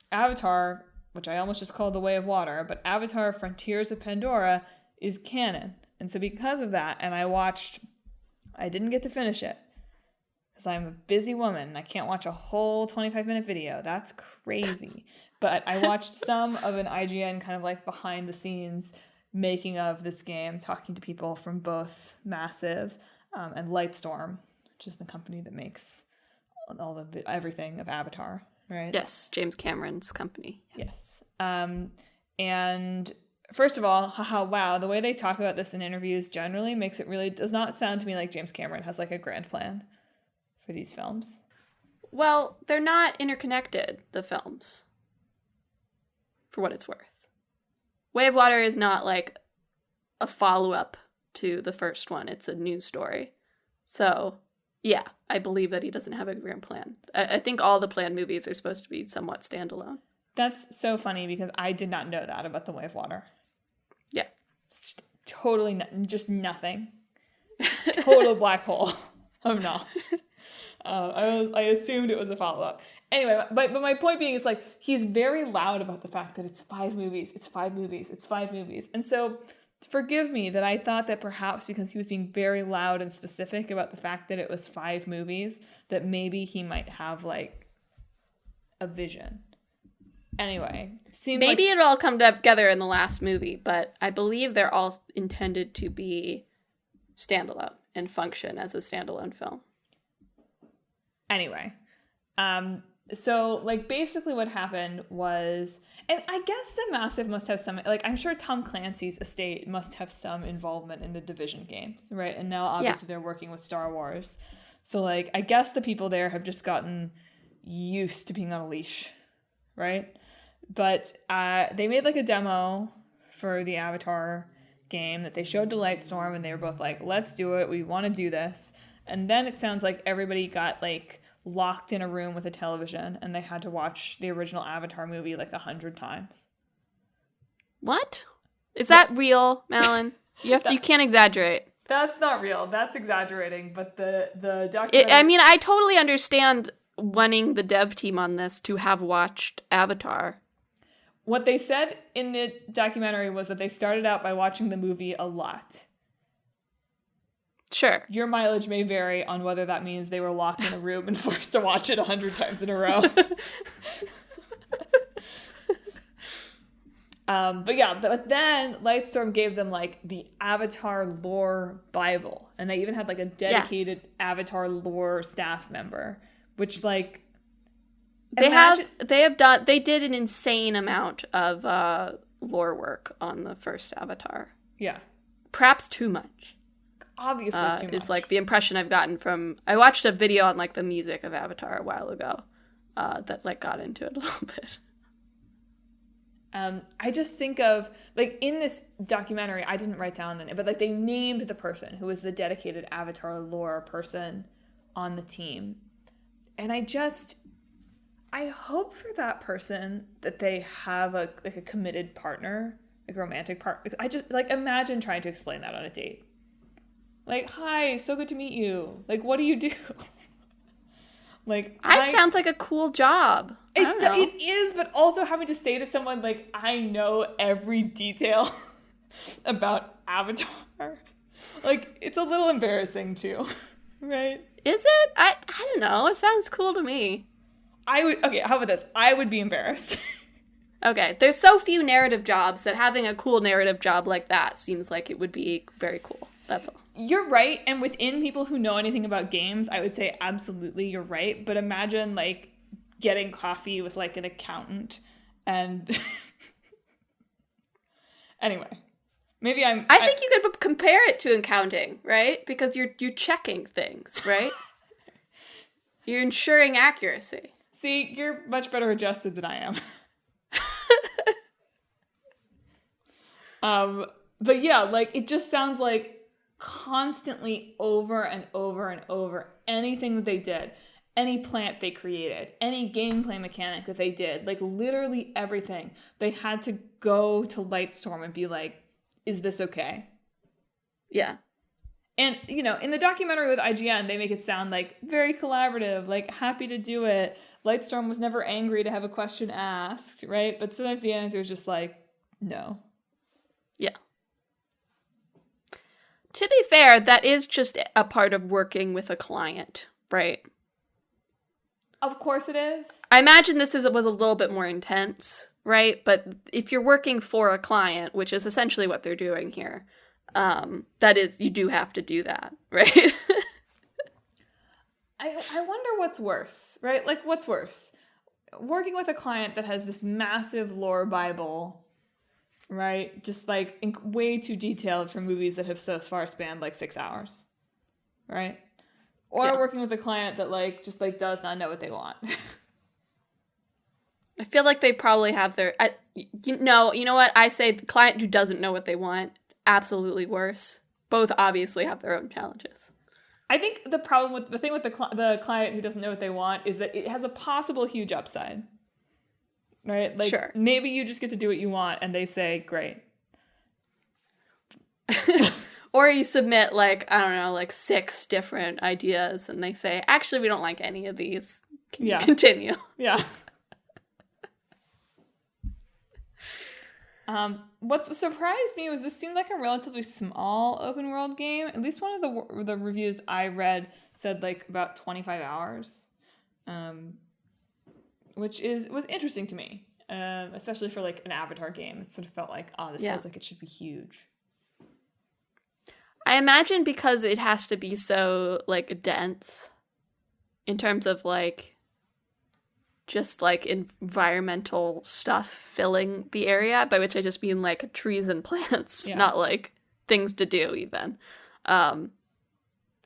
[SPEAKER 1] Avatar, which I almost just called The Way of Water, but Avatar Frontiers of Pandora is canon. And so because of that, and I didn't get to finish it, because I'm a busy woman and I can't watch a whole 25-minute video. That's crazy. But I watched some of an IGN kind of, like, behind the scenes making of this game, talking to people from both Massive and Lightstorm, which is the company that makes all of everything of Avatar. right?
[SPEAKER 2] Yes, James Cameron's company.
[SPEAKER 1] Yes. And first of all, haha, wow, the way they talk about this in interviews generally does not sound to me like James Cameron has like a grand plan for these films.
[SPEAKER 2] Well, they're not interconnected, the films, for what it's worth. Way of Water is not like a follow-up to the first one. It's a new story. So, yeah, I believe that he doesn't have a grand plan. I think all the planned movies are supposed to be somewhat standalone.
[SPEAKER 1] That's so funny because I did not know that about The Way of Water.
[SPEAKER 2] Yeah.
[SPEAKER 1] Totally, just nothing. Total black hole of knowledge. I assumed it was a follow-up. Anyway, but my point being is like, he's very loud about the fact that it's 5 movies, it's 5 movies, it's 5 movies. And so forgive me that I thought that perhaps because he was being very loud and specific about the fact that it was 5 movies, that maybe he might have like a vision. Anyway,
[SPEAKER 2] maybe it'll all come together in the last movie, but I believe they're all intended to be standalone and function as a standalone film.
[SPEAKER 1] Anyway, so like basically what happened was, and I guess the Massive must have some, like I'm sure Tom Clancy's estate must have some involvement in the Division games, right? And now obviously they're working with Star Wars. So like I guess the people there have just gotten used to being on a leash, right? But they made like a demo for the Avatar game that they showed to Lightstorm, and they were both like, let's do it, we want to do this. And then it sounds like everybody got like locked in a room with a television and they had to watch the original Avatar movie like 100 times.
[SPEAKER 2] What? Is that real, Madelyn? You can't exaggerate.
[SPEAKER 1] That's not real. That's exaggerating. But the documentary...
[SPEAKER 2] I mean, I totally understand wanting the dev team on this to have watched Avatar.
[SPEAKER 1] What they said in the documentary was that they started out by watching the movie a lot.
[SPEAKER 2] Sure.
[SPEAKER 1] Your mileage may vary on whether that means they were locked in a room and forced to watch it 100 times in a row. But then Lightstorm gave them like the Avatar lore Bible, and they even had like a dedicated Avatar lore staff member, which like
[SPEAKER 2] they did an insane amount of lore work on the first Avatar.
[SPEAKER 1] Yeah.
[SPEAKER 2] Perhaps too much.
[SPEAKER 1] Obviously too much.
[SPEAKER 2] Is like the impression I've gotten from... I watched a video on like the music of Avatar a while ago that like got into it a little bit.
[SPEAKER 1] I just think of like in this documentary, I didn't write down the name, but like they named the person who was the dedicated Avatar lore person on the team. And I hope for that person that they have a committed partner, like a romantic partner. I just like imagine trying to explain that on a date. Like, hi, so good to meet you. Like, what do you do? Like,
[SPEAKER 2] sounds like a cool job.
[SPEAKER 1] It is, but also having to say to someone, like, I know every detail about Avatar. Like, it's a little embarrassing, too. Right?
[SPEAKER 2] Is it? I don't know. It sounds cool to me.
[SPEAKER 1] Okay, how about this? I would be embarrassed.
[SPEAKER 2] Okay, there's so few narrative jobs that having a cool narrative job like that seems like it would be very cool. That's all.
[SPEAKER 1] You're right, and within people who know anything about games, I would say absolutely you're right, but imagine, like, getting coffee with, like, an accountant, and... Anyway, maybe I
[SPEAKER 2] think you could compare it to accounting, right? Because you're checking things, right? You're ensuring accuracy.
[SPEAKER 1] See, you're much better adjusted than I am. But yeah, like, it just sounds like constantly over and over and over anything that they did, any plant they created, any gameplay mechanic that they did, like literally everything, they had to go to Lightstorm and be like, is this okay?
[SPEAKER 2] Yeah.
[SPEAKER 1] And, you know, in the documentary with IGN, they make it sound like very collaborative, like happy to do it. Lightstorm was never angry to have a question asked, right? But sometimes the answer is just like, no.
[SPEAKER 2] Yeah. To be fair, that is just a part of working with a client, right?
[SPEAKER 1] Of course it is.
[SPEAKER 2] I imagine this was a little bit more intense, right? But if you're working for a client, which is essentially what they're doing here, that is, you do have to do that, right?
[SPEAKER 1] I wonder what's worse, right? Like, what's worse? working with a client that has this massive lore Bible, right? Just like way too detailed for movies that have so far spanned like 6 hours, right? Or working with a client that like just like does not know what they want.
[SPEAKER 2] I feel like they probably have their... you know what? I say the client who doesn't know what they want, absolutely worse. Both obviously have their own challenges.
[SPEAKER 1] I think the problem with the client who doesn't know what they want is that it has a possible huge upside, right? Like,
[SPEAKER 2] sure.
[SPEAKER 1] Maybe you just get to do what you want, and they say, great.
[SPEAKER 2] Or you submit, like, I don't know, like 6 different ideas, and they say, actually, we don't like any of these. Can you continue?
[SPEAKER 1] Yeah. What surprised me was this seemed like a relatively small open world game. At least one of the reviews I read said like about 25 hours, which was interesting to me, especially for like an Avatar game. It sort of felt like, this feels like it should be huge.
[SPEAKER 2] I imagine because it has to be so like dense in terms of like just like environmental stuff filling the area, by which I just mean like trees and plants, not like things to do even. And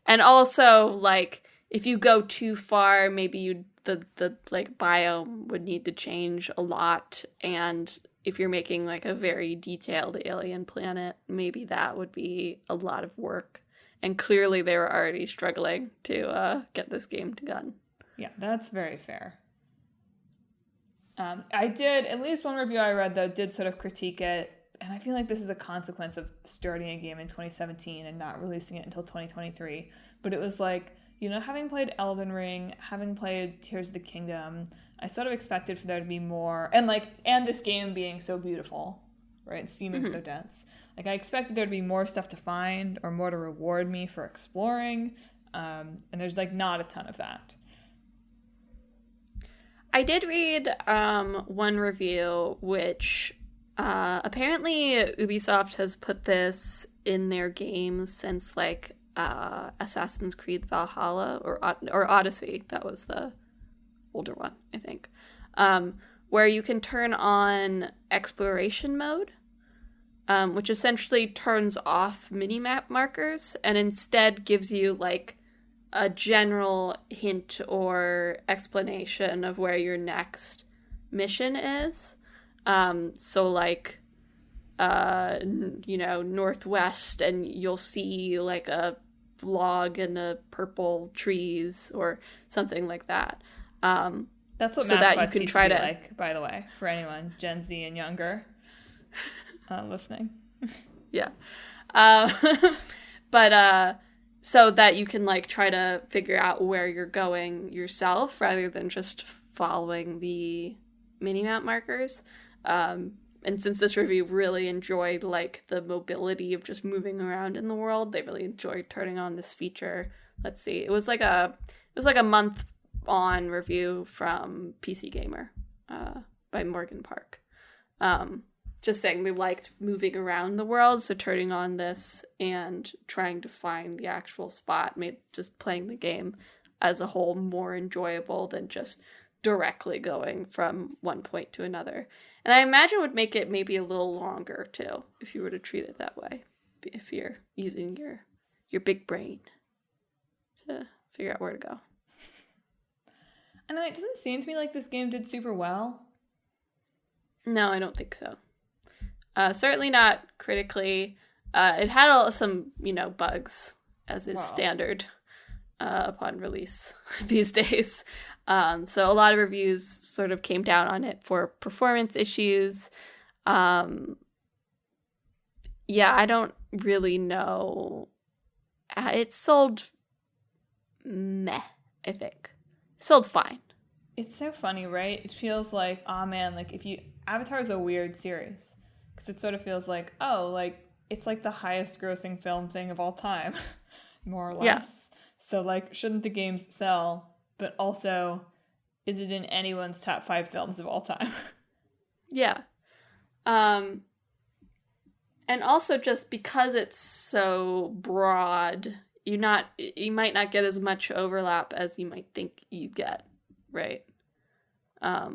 [SPEAKER 2] also like if you go too far, maybe the like biome would need to change a lot, and if you're making like a very detailed alien planet, maybe that would be a lot of work. And clearly they were already struggling to get this game done.
[SPEAKER 1] Yeah, that's very fair. I did, at least one review I read, though, did sort of critique it. And I feel like this is a consequence of starting a game in 2017 and not releasing it until 2023. But it was like, having played Elden Ring, having played Tears of the Kingdom, I sort of expected for there to be more. And this game being so beautiful, right? Seeming so dense. Like, I expected there to be more stuff to find or more to reward me for exploring. And there's, like, not a ton of that.
[SPEAKER 2] I did read one review, which apparently Ubisoft has put this in their games since like Assassin's Creed Valhalla or Odyssey. That was the older one, I think, where you can turn on exploration mode, which essentially turns off minimap markers and instead gives you like a general hint or explanation of where your next mission is. So like, northwest, and you'll see like a log and a purple trees or something like that.
[SPEAKER 1] That's what
[SPEAKER 2] so that you can try to
[SPEAKER 1] like, by the way, for anyone Gen Z and younger listening.
[SPEAKER 2] Yeah. But so that you can like try to figure out where you're going yourself rather than just following the minimap markers. And since this review really enjoyed like the mobility of just moving around in the world, they really enjoyed turning on this feature. Let's see, it was like a month on review from PC Gamer by Morgan Park. Just saying they liked moving around the world, so turning on this and trying to find the actual spot made just playing the game as a whole more enjoyable than just directly going from one point to another. And I imagine it would make it maybe a little longer too, if you were to treat it that way, if you're using your big brain to figure out where to go.
[SPEAKER 1] I know, it doesn't seem to me like this game did super well.
[SPEAKER 2] No, I don't think so. Certainly not critically. It had some, bugs, as is standard upon release these days. So a lot of reviews sort of came down on it for performance issues. Yeah, I don't really know. It sold meh, I think. It sold fine.
[SPEAKER 1] It's so funny, right? It feels like, like Avatar is a weird series. Because it sort of feels like, it's like the highest grossing film thing of all time, more or less. Yeah. So, like, shouldn't the games sell? But also, is it in anyone's top 5 films of all time?
[SPEAKER 2] Yeah. And also just because it's so broad, you might not get as much overlap as you might think you get, right? I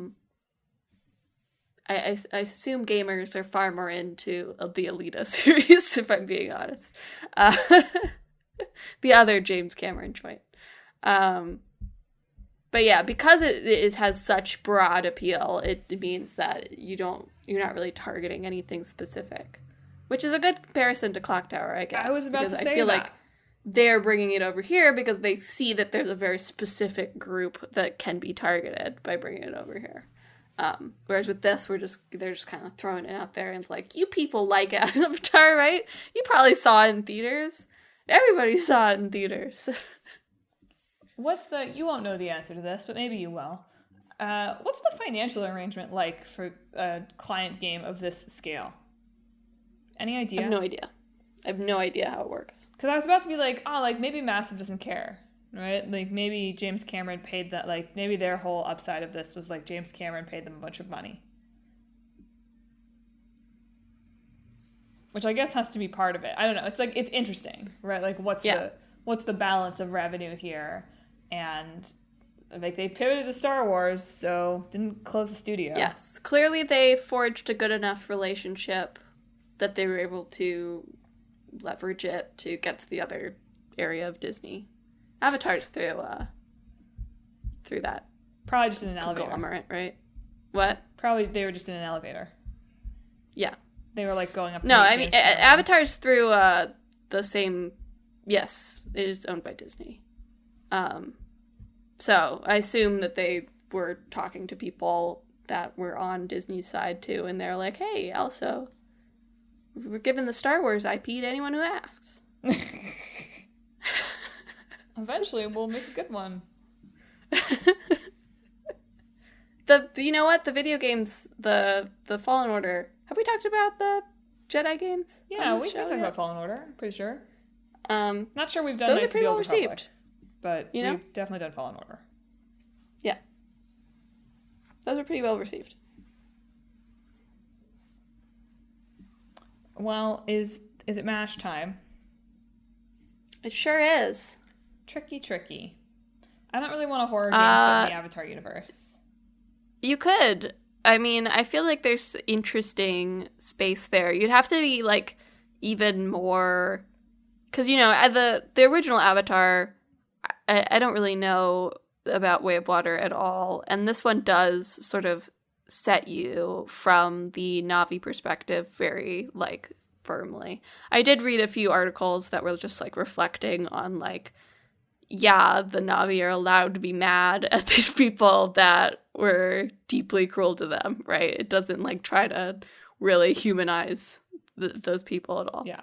[SPEAKER 2] assume gamers are far more into the Alita series, if I'm being honest. The other James Cameron joint. But yeah, because it has such broad appeal, it means that you're not really targeting anything specific, which is a good comparison to Clock Tower, I guess.
[SPEAKER 1] I was about to say
[SPEAKER 2] I feel
[SPEAKER 1] that.
[SPEAKER 2] like they're bringing it over here because they see that there's a very specific group that can be targeted by bringing it over here. Whereas with this, they're just kind of throwing it out there, and it's like, you people like Avatar, right? You probably saw it in theaters. Everybody saw it in theaters.
[SPEAKER 1] You won't know the answer to this, but maybe you will. What's the financial arrangement like for a client game of this scale? Any idea?
[SPEAKER 2] I have no idea how it works.
[SPEAKER 1] Because I was about to be like, maybe Massive doesn't care, right? Like, maybe James Cameron paid that, like, maybe their whole upside of this was, like, James Cameron paid them a bunch of money. Which I guess has to be part of it. I don't know. It's, like, it's interesting, right? Like, what's the balance of revenue here? And, like, they pivoted to Star Wars, so didn't close the studio.
[SPEAKER 2] Yes. Clearly they forged a good enough relationship that they were able to leverage it to get to the other area of Disney. Avatar's through that.
[SPEAKER 1] Probably just in an elevator.
[SPEAKER 2] Conglomerate, right? What?
[SPEAKER 1] Probably they were just in an elevator.
[SPEAKER 2] Yeah.
[SPEAKER 1] They were, like, going up to
[SPEAKER 2] No, I mean, Avatar's through the same... Yes, it is owned by Disney. So I assume that they were talking to people that were on Disney's side too, and they're like, hey, also, we're giving the Star Wars IP to anyone who asks.
[SPEAKER 1] Eventually, we'll make a good one.
[SPEAKER 2] You know what? The video games, the Fallen Order. Have we talked about the Jedi games?
[SPEAKER 1] Yeah, we can talk about Fallen Order. I'm pretty sure. Not sure we've done
[SPEAKER 2] those
[SPEAKER 1] Knights
[SPEAKER 2] are pretty
[SPEAKER 1] of the
[SPEAKER 2] well
[SPEAKER 1] Old Republic,
[SPEAKER 2] received.
[SPEAKER 1] but we've definitely done Fallen Order.
[SPEAKER 2] Yeah. Those are pretty well received.
[SPEAKER 1] Well, is it MASH time?
[SPEAKER 2] It sure is.
[SPEAKER 1] Tricky. I don't really want a horror game set in the Avatar universe.
[SPEAKER 2] You could. I mean, I feel like there's interesting space there. You'd have to be, like, even more... Because, you know, the original Avatar, I don't really know about Way of Water at all. And this one does sort of set you from the Na'vi perspective very, like, firmly. I did read a few articles that were just, like, reflecting on, like, yeah, the Na'vi are allowed to be mad at these people that were deeply cruel to them, right? It doesn't, like, try to really humanize those people at all.
[SPEAKER 1] Yeah.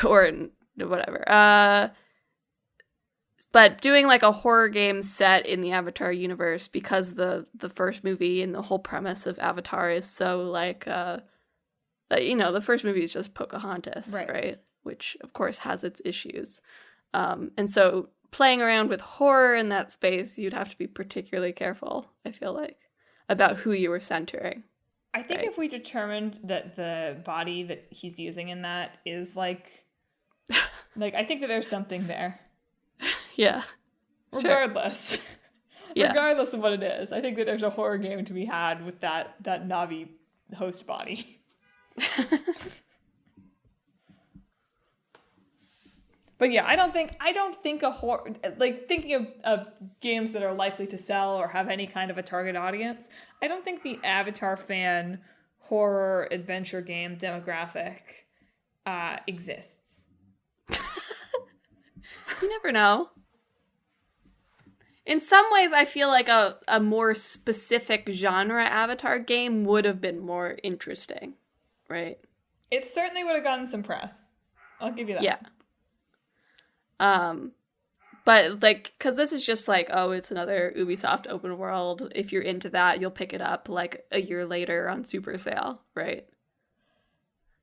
[SPEAKER 2] Or whatever. But doing, like, a horror game set in the Avatar universe, because the first movie and the whole premise of Avatar is so, like, you know, the first movie is just Pocahontas, right? Which, of course, has its issues. And so playing around with horror in that space, you'd have to be particularly careful, I feel like, about who you were centering.
[SPEAKER 1] I think if we determined that the body that he's using in that is, like, I think that there's something there.
[SPEAKER 2] Yeah.
[SPEAKER 1] Regardless.
[SPEAKER 2] Sure. Yeah.
[SPEAKER 1] Regardless of what it is. I think that there's a horror game to be had with that Na'vi host body. But yeah, I don't think a horror, like, thinking of games that are likely to sell or have any kind of a target audience, I don't think the Avatar fan horror adventure game demographic exists.
[SPEAKER 2] You never know. In some ways, I feel like a more specific genre Avatar game would have been more interesting, right?
[SPEAKER 1] It certainly would have gotten some press. I'll give you that.
[SPEAKER 2] Yeah. But, like, because this is just like, oh, it's another Ubisoft open world. If you're into that, you'll pick it up, like, a year later on super sale, right?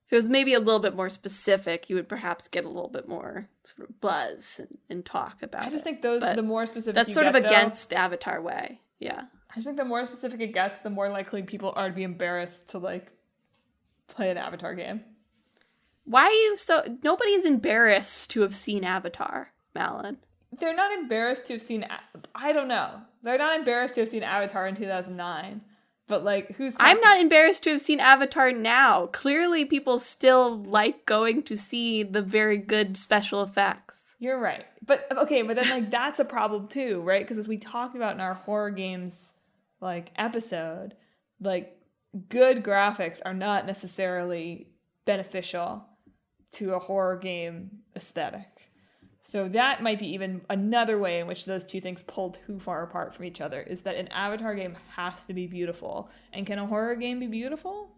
[SPEAKER 2] If it was maybe a little bit more specific, you would perhaps get a little bit more sort of buzz and talk about it.
[SPEAKER 1] I just think the more specific
[SPEAKER 2] that's
[SPEAKER 1] you
[SPEAKER 2] sort
[SPEAKER 1] get,
[SPEAKER 2] of against the Avatar way. Yeah.
[SPEAKER 1] I just think the more specific it gets, the more likely people are to be embarrassed to, like, play an Avatar game.
[SPEAKER 2] Why are you so... Nobody's embarrassed to have seen Avatar, Madelyn.
[SPEAKER 1] they're not embarrassed to have seen, I don't know. They're not embarrassed to have seen Avatar in 2009. But, like, who's talking?
[SPEAKER 2] I'm not embarrassed to have seen Avatar now. Clearly, people still like going to see the very good special effects.
[SPEAKER 1] You're right. But, okay, but then, like, that's a problem, too, right? Because as we talked about in our horror games, like, episode, like, good graphics are not necessarily beneficial to a horror game aesthetic. So that might be even another way in which those two things pull too far apart from each other, is that an Avatar game has to be beautiful. And can a horror game be beautiful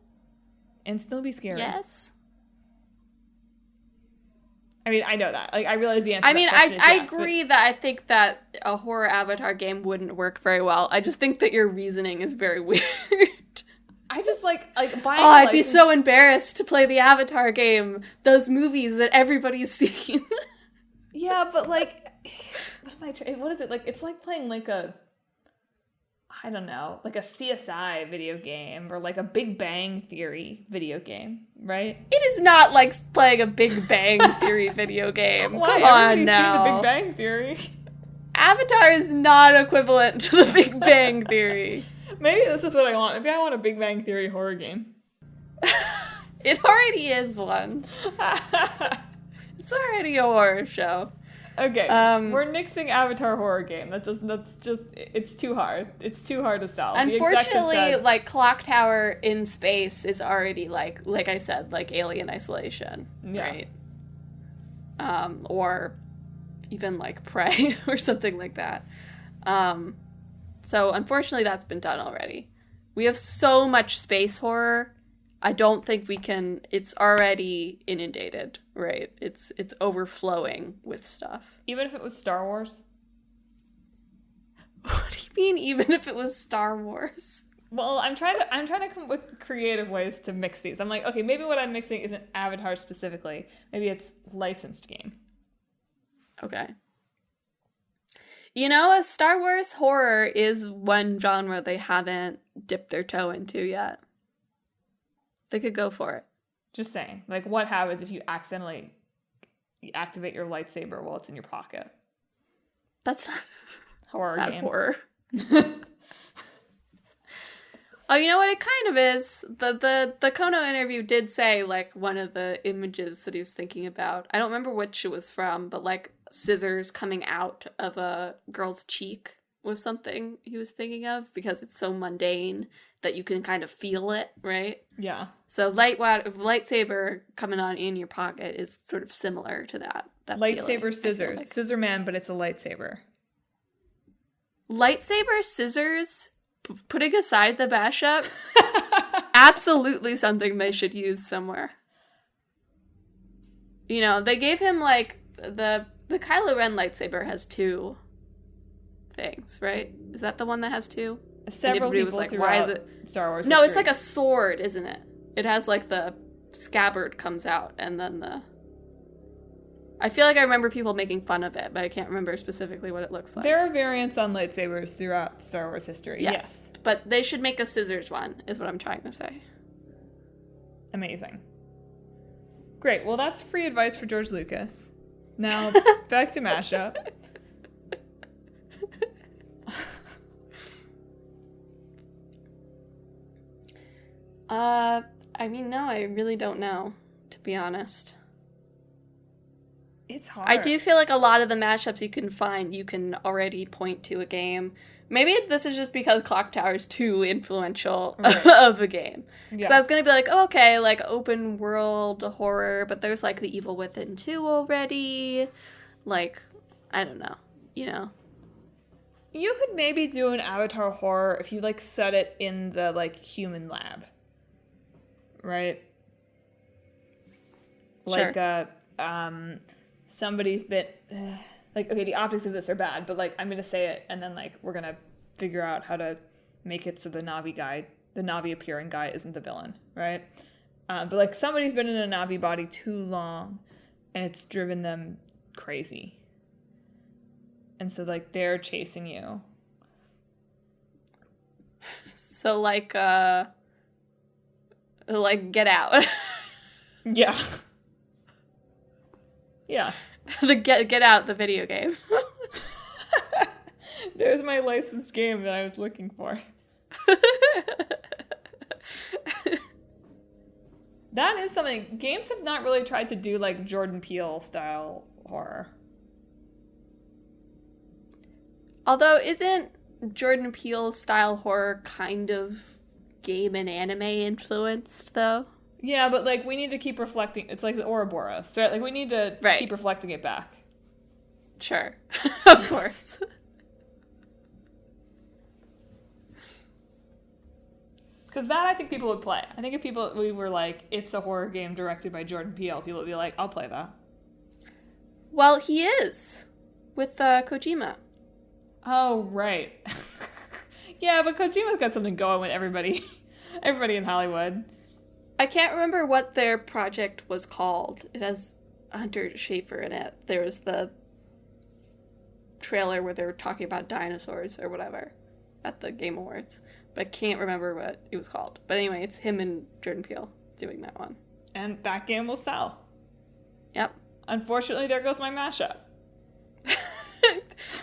[SPEAKER 1] and still be scary?
[SPEAKER 2] Yes.
[SPEAKER 1] I mean, I know that. Like, I realize the answer
[SPEAKER 2] I
[SPEAKER 1] to
[SPEAKER 2] mean,
[SPEAKER 1] that question is
[SPEAKER 2] I
[SPEAKER 1] yes,
[SPEAKER 2] agree that I think that a horror Avatar game wouldn't work very well. I just think that your reasoning is very weird.
[SPEAKER 1] I just like buying.
[SPEAKER 2] Oh, I'd be so embarrassed to play the Avatar game. Those movies that everybody's seen.
[SPEAKER 1] Yeah, but like, what is it like? It's like playing like I don't know, like a CSI video game or like a Big Bang Theory video game, right?
[SPEAKER 2] It is not like playing a Big Bang Theory video game.
[SPEAKER 1] Why?
[SPEAKER 2] Come on
[SPEAKER 1] Everybody's
[SPEAKER 2] now.
[SPEAKER 1] seen the Big Bang Theory.
[SPEAKER 2] Avatar is not equivalent to the Big Bang Theory.
[SPEAKER 1] Maybe this is what I want. Maybe I want a Big Bang Theory horror game.
[SPEAKER 2] It already is one. It's already a horror show.
[SPEAKER 1] Okay, we're nixing Avatar horror game. It's too hard. It's too hard to sell.
[SPEAKER 2] Unfortunately, like Clock Tower in space is already like I said, like Alien Isolation, right? Or even like Prey or something like that. So unfortunately, that's been done already. We have so much space horror. I don't think we can. It's already inundated, right? It's overflowing with stuff.
[SPEAKER 1] Even if it was Star Wars?
[SPEAKER 2] What do you mean, even if it was Star Wars?
[SPEAKER 1] Well, I'm trying to come up with creative ways to mix these. I'm like, okay, maybe what I'm mixing isn't Avatar specifically. Maybe it's licensed game.
[SPEAKER 2] Okay. You know, a Star Wars horror is one genre they haven't dipped their toe into yet. They could go for it.
[SPEAKER 1] Just saying. Like, what happens if you accidentally activate your lightsaber while it's in your pocket?
[SPEAKER 2] That's not
[SPEAKER 1] horror
[SPEAKER 2] that's
[SPEAKER 1] game.
[SPEAKER 2] Not horror. Oh, you know what? It kind of is. The Kono interview did say, like, one of the images that he was thinking about. I don't remember which it was from, but, like, scissors coming out of a girl's cheek was something he was thinking of, because it's so mundane that you can kind of feel it, right?
[SPEAKER 1] Yeah.
[SPEAKER 2] So lightsaber coming on in your pocket is sort of similar to that
[SPEAKER 1] lightsaber
[SPEAKER 2] feeling,
[SPEAKER 1] scissors.
[SPEAKER 2] like.
[SPEAKER 1] Scissor man, but it's a lightsaber.
[SPEAKER 2] Lightsaber scissors, putting aside the mashup, absolutely something they should use somewhere. You know, they gave him, like, the Kylo Ren lightsaber has two things, right? Is that the one that has two?
[SPEAKER 1] Several people
[SPEAKER 2] was like,
[SPEAKER 1] throughout
[SPEAKER 2] why is it
[SPEAKER 1] Star Wars
[SPEAKER 2] No,
[SPEAKER 1] history.
[SPEAKER 2] it's like a sword, isn't it? It has, like, the scabbard comes out, and then I feel like I remember people making fun of it, but I can't remember specifically what it looks like.
[SPEAKER 1] There are variants on lightsabers throughout Star Wars history. Yes.
[SPEAKER 2] But they should make a scissors one, is what I'm trying to say.
[SPEAKER 1] Amazing. Great. Well, that's free advice for George Lucas. Now, back to mashup.
[SPEAKER 2] I mean, no, I really don't know, to be honest.
[SPEAKER 1] It's hard.
[SPEAKER 2] I do feel like a lot of the mashups you can find, you can already point to a game. Maybe this is just because Clock Tower is too influential of a game. Yeah. So I was going to be like, oh, okay, like open world horror, but there's like The Evil Within 2 already. Like, I don't know, you know.
[SPEAKER 1] You could maybe do an Avatar horror if you like set it in the like human lab. Right?
[SPEAKER 2] Sure.
[SPEAKER 1] Like somebody's been like, okay, the optics of this are bad, but like I'm gonna say it and then like we're gonna figure out how to make it so the Na'vi appearing guy isn't the villain, right? But like somebody's been in a Na'vi body too long and it's driven them crazy. And so like they're chasing you.
[SPEAKER 2] So like Get Out.
[SPEAKER 1] Yeah. Yeah.
[SPEAKER 2] The Get Out, the video game.
[SPEAKER 1] There's my licensed game that I was looking for. That is something. Games have not really tried to do like Jordan Peele style horror.
[SPEAKER 2] Although, isn't Jordan Peele style horror kind of game and anime influenced, though?
[SPEAKER 1] Yeah, but like we need to keep reflecting. It's like the Ouroboros, right? Like we need to keep reflecting it back.
[SPEAKER 2] Sure. Of course.
[SPEAKER 1] Because that I think people would play. I think if we were like, it's a horror game directed by Jordan Peele, people would be like, I'll play that.
[SPEAKER 2] Well, he is. With Kojima.
[SPEAKER 1] Oh, right. Yeah, but Kojima's got something going with everybody. Everybody in Hollywood.
[SPEAKER 2] I can't remember what their project was called. It has Hunter Schafer in it. There was the trailer where they were talking about dinosaurs or whatever at the Game Awards. But I can't remember what it was called. But anyway, it's him and Jordan Peele doing that one.
[SPEAKER 1] And that game will sell.
[SPEAKER 2] Yep.
[SPEAKER 1] Unfortunately, there goes my mashup.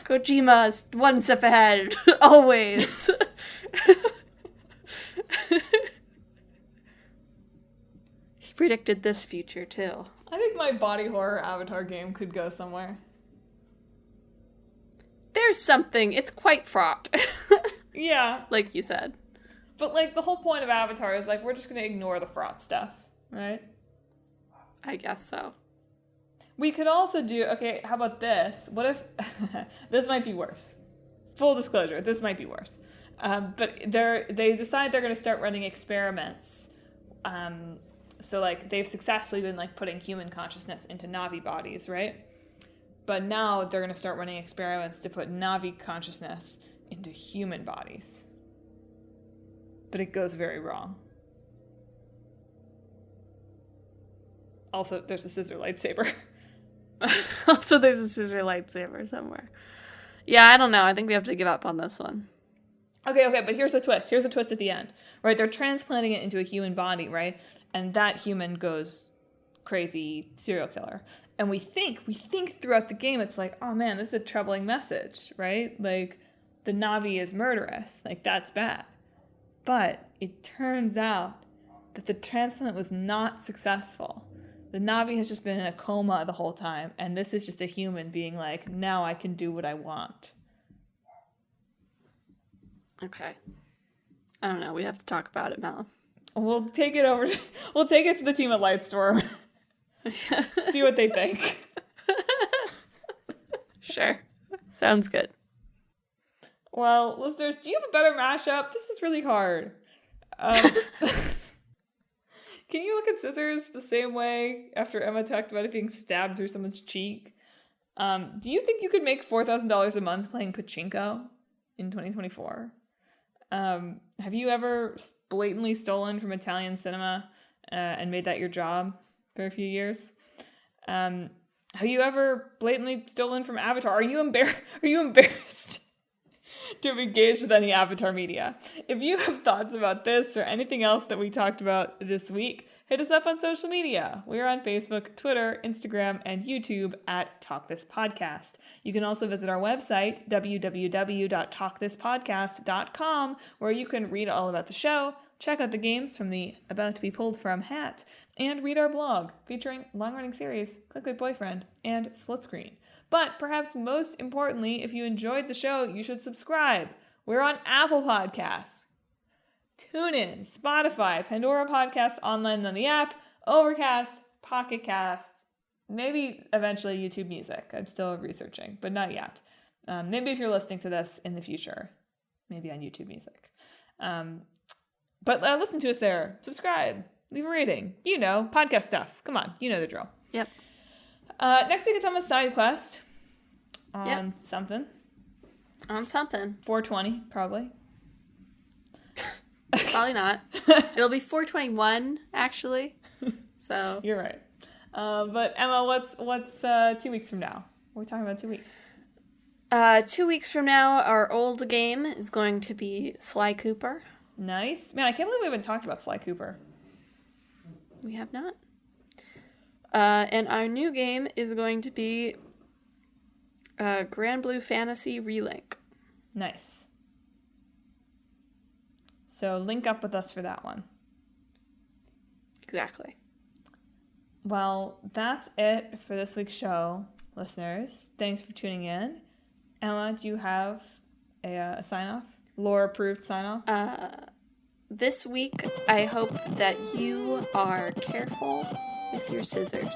[SPEAKER 2] Kojima's one step ahead, always. He predicted this future, too.
[SPEAKER 1] I think my body horror Avatar game could go somewhere.
[SPEAKER 2] There's something. It's quite fraught.
[SPEAKER 1] Yeah.
[SPEAKER 2] Like you said.
[SPEAKER 1] But, like, the whole point of Avatar is, like, we're just going to ignore the fraught stuff, right?
[SPEAKER 2] I guess so.
[SPEAKER 1] We could also do, okay, how about this? What if, this might be worse. Full disclosure, this might be worse. But they decide they're going to start running experiments. So, like, they've successfully been, like, putting human consciousness into Na'vi bodies, right? But now they're going to start running experiments to put Na'vi consciousness into human bodies. But it goes very wrong. Also, there's a scissor lightsaber.
[SPEAKER 2] Also, there's a scissor lightsaber somewhere. Yeah, I don't know. I think we have to give up on this one.
[SPEAKER 1] Okay, but here's the twist. Here's the twist at the end. Right, they're transplanting it into a human body, right? And that human goes crazy serial killer. And we think throughout the game, it's like, oh man, this is a troubling message, right? Like, the Na'vi is murderous. Like, that's bad. But it turns out that the transplant was not successful. The Na'vi has just been in a coma the whole time, and this is just a human being like, now I can do what I want.
[SPEAKER 2] Okay. I don't know. We have to talk about it, Mel.
[SPEAKER 1] We'll take it over. We'll take it to the team at Lightstorm. See what they think.
[SPEAKER 2] Sure. Sounds good.
[SPEAKER 1] Well, listeners, do you have a better mashup? This was really hard. Can you look at scissors the same way after Emma talked about it being stabbed through someone's cheek? Do you think you could make $4,000 a month playing pachinko in 2024? Have you ever blatantly stolen from Italian cinema and made that your job for a few years? Have you ever blatantly stolen from Avatar? Are you embarrassed to have engaged with any Avatar media? If you have thoughts about this or anything else that we talked about this week, hit us up on social media. We're on Facebook, Twitter, Instagram, and YouTube at Talk This Podcast. You can also visit our website, www.talkthispodcast.com, where you can read all about the show, check out the games from the About to Be Pulled From hat, and read our blog featuring long-running series, Clickbait Boyfriend, and Split Screen. But perhaps most importantly, if you enjoyed the show, you should subscribe. We're on Apple Podcasts, TuneIn, Spotify, Pandora Podcasts online on the app, Overcast, Pocket Casts, maybe eventually YouTube Music. I'm still researching, but not yet. Maybe if you're listening to this in the future, maybe on YouTube Music. But listen to us there. Subscribe. Leave a rating. You know, podcast stuff. Come on. You know the drill.
[SPEAKER 2] Yep.
[SPEAKER 1] Next week it's on a side quest on something.
[SPEAKER 2] On something.
[SPEAKER 1] 420, probably.
[SPEAKER 2] Probably not. It'll be 421, actually. So
[SPEAKER 1] you're right. But Emma, what's 2 weeks from now? What are we talking about 2 weeks?
[SPEAKER 2] 2 weeks from now, our old game is going to be Sly Cooper.
[SPEAKER 1] Nice. Man, I can't believe we haven't talked about Sly Cooper.
[SPEAKER 2] We have not. And our new game is going to be Grand Blue Fantasy Relink.
[SPEAKER 1] Nice. So link up with us for that one.
[SPEAKER 2] Exactly.
[SPEAKER 1] Well, that's it for this week's show, listeners. Thanks for tuning in. Emma, do you have a sign-off? Lore-approved sign-off?
[SPEAKER 2] This week, I hope that you are careful with your scissors.